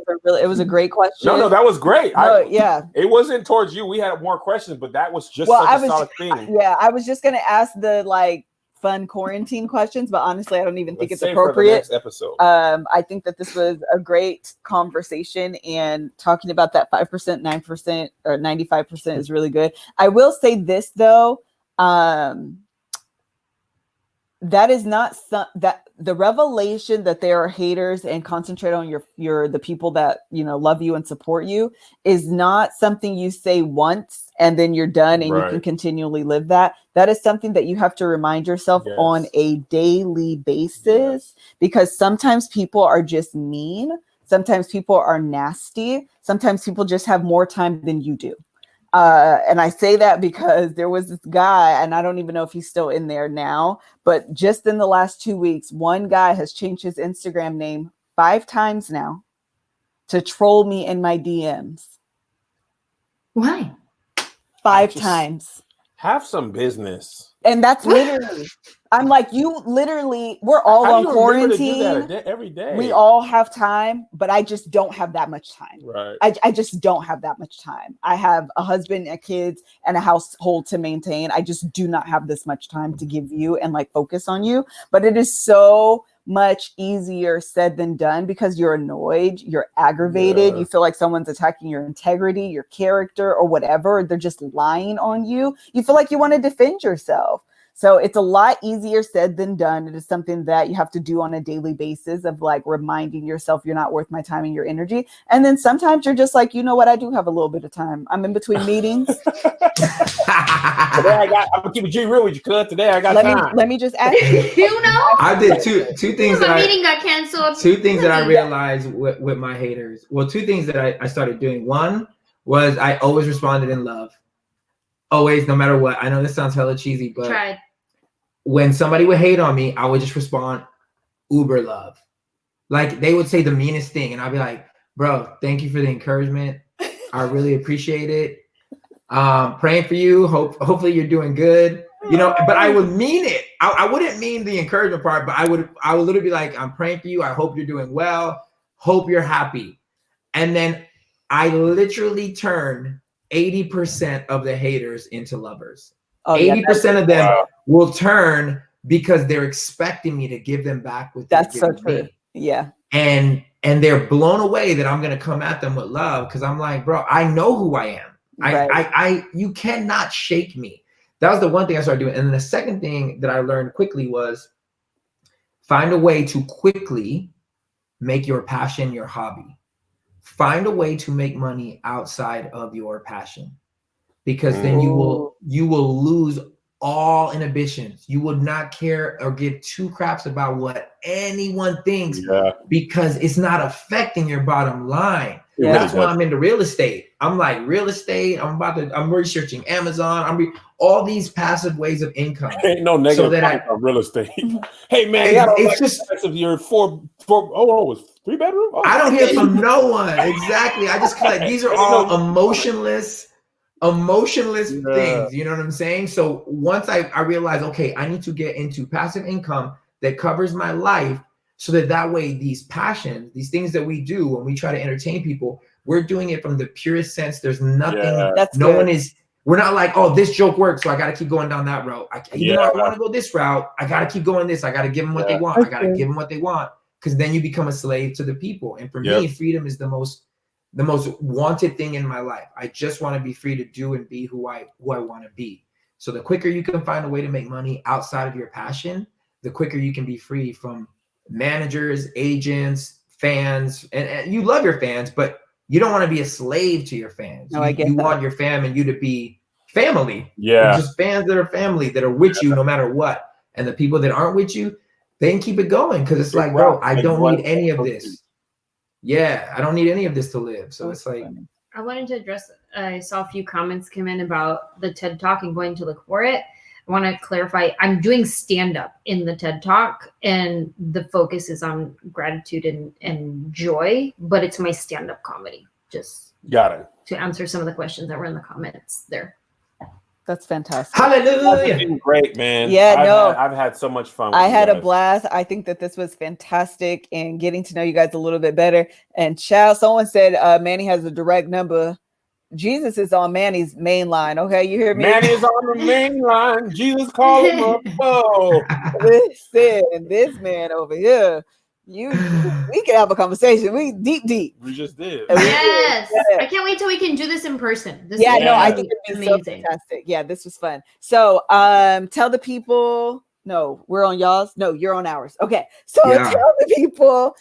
was a great question. No, that was great. It wasn't towards you. We had more questions, but that was just such a solid thing. Yeah, I was just gonna ask the like fun quarantine questions, but honestly, I don't even think it's appropriate. For the next episode. I think that this was a great conversation, and talking about that 5%, 9%, or 95% is really good. I will say this though, that is not that the revelation that there are haters and concentrate on the people that love you and support you is not something you say once and then you're done and you can continually live that. That is something that you have to remind yourself on a daily basis, because sometimes people are just mean. Sometimes people are nasty. Sometimes people just have more time than you do. And I say that because there was this guy, and I don't even know if he's still in there now, but just in the last 2 weeks, one guy has changed his Instagram name 5 times now to troll me in my DMs. Why? 5 times. Have some business. And that's literally, I'm like, we're all on quarantine. Every day. We all have time, but I just don't have that much time. Right. I just don't have that much time. I have a husband and kids and a household to maintain. I just do not have this much time to give you and like focus on you. But it is so much easier said than done, because you're annoyed, you're aggravated, you feel like someone's attacking your integrity, your character, or whatever. They're just lying on you. You feel like you want to defend yourself. So it's a lot easier said than done. It is something that you have to do on a daily basis of like reminding yourself you're not worth my time and your energy. And then sometimes you're just like, you know what? I do have a little bit of time. I'm in between meetings. I'm gonna keep it real with you, cuz today I got time. Let me just ask you. I did two things that meeting got canceled. 2 things that I realized with my haters. Well, 2 things that I started doing. One was I always responded in love. Always, no matter what. I know this sounds hella cheesy, but when somebody would hate on me, I would just respond uber love. Like they would say the meanest thing, and I'd be like, bro, thank you for the encouragement. I really appreciate it. Praying for you. Hopefully you're doing good. But I would mean it. I wouldn't mean the encouragement part, but I would literally be like, I'm praying for you. I hope you're doing well. Hope you're happy. And then I literally turned 80% of the haters into lovers. 80% of them will turn because they're expecting me to give them back what they're giving so true. me. Yeah. And they're blown away that I'm going to come at them with love, because I'm like, bro, I know who I am. I you cannot shake me. That was the one thing I started doing. And then the second thing that I learned quickly was find a way to quickly make your passion your hobby. Find a way to make money outside of your passion, because then you will lose all inhibitions. You would not care or give 2 craps about what anyone thinks, because it's not affecting your bottom line. That's why I'm into real estate. I'm like, real estate, I'm researching Amazon. All these passive ways of income. Ain't no negative on real estate. Hey man, it's just if you're 3 bedroom. I don't hear from no one. Exactly. I just collect. These are all emotionless things. You know what I'm saying? So once I realized, okay, I need to get into passive income that covers my life, so that way these passions, these things that we do when we try to entertain people, we're doing it from the purest sense. There's nothing. That's no good. one is. We're not like, oh, this joke works, so I got to keep going down that route. Even though I want to go this route, I got to keep going this. I got to give them what they want. I got to give them what they want, because then you become a slave to the people. And for me, freedom is the most wanted thing in my life. I just want to be free to do and be who I want to be. So the quicker you can find a way to make money outside of your passion, the quicker you can be free from managers, agents, fans, and you love your fans, but you don't want to be a slave to your fans. No, I get that. You want your fam and you to be family. Yeah. Just fans that are family, that are with you no matter what. And the people that aren't with you, they can keep it going, because it's like, bro, I don't need any of this. Yeah, I don't need any of this to live. So it's like, I wanted to address, I saw a few comments come in about the TED Talk and going to look for it. I want to clarify, I'm doing stand-up in the TED Talk, and the focus is on gratitude and joy, but it's my stand-up comedy. Just got it. To answer some of the questions that were in the comments there. That's fantastic. Hallelujah. Great, man. Yeah, I've had so much fun. I had a blast. I think that this was fantastic, and getting to know you guys a little bit better. And someone said Manny has a direct number. Jesus is on Manny's main line. Okay, you hear me? Manny is on the main line. Jesus called him up. Whoa. Listen, this man over here. We can have a conversation. We deep. We just did. Yes. I can't wait till we can do this in person. I think it'd be so fantastic. Yeah, this was fun. So tell the people. No, we're on y'all's. No, you're on ours. Okay. So tell the people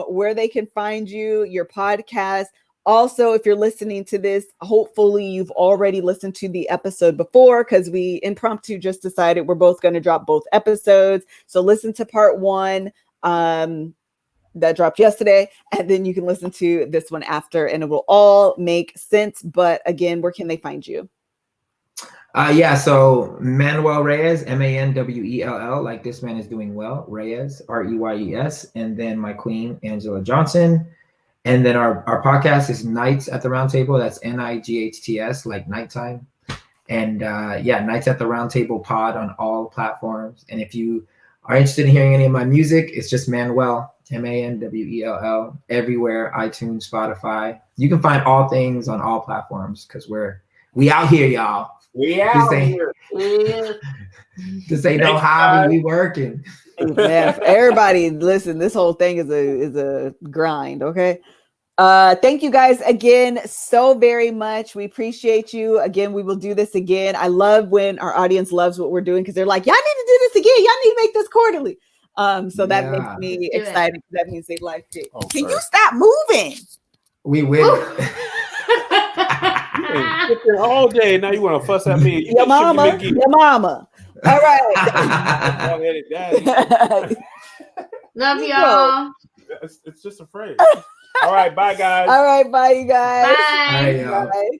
where they can find you, your podcast. Also, if you're listening to this, hopefully you've already listened to the episode before, because we impromptu just decided we're both going to drop both episodes. So listen to part 1 that dropped yesterday, and then you can listen to this one after, and it will all make sense. But again, where can they find you? So Manuel Reyes, Manwell, like this man is doing well, Reyes, Reyes, and then my queen, Anjelah Johnson. And then our podcast is Nights at the Round Table. That's NIGHTS, like nighttime. And Nights at the Round Table pod on all platforms. And if you are interested in hearing any of my music, it's just Manuel, Manwell, everywhere, iTunes, Spotify. You can find all things on all platforms, because we out here, y'all. We out here. This ain't no hobby. We working. Man, everybody, listen, this whole thing is a grind. Okay. Thank you guys again so very much. We appreciate you. Again, we will do this again. I love when our audience loves what we're doing, because they're like, y'all need to do this again. Y'all need to make this quarterly. So that makes me excited. That means they like it. Can you stop moving? We will. All day. Now you want to fuss at me? Your mama. All right. Love y'all. It's just a phrase. All right, bye guys. All right, bye you guys. Bye. Bye.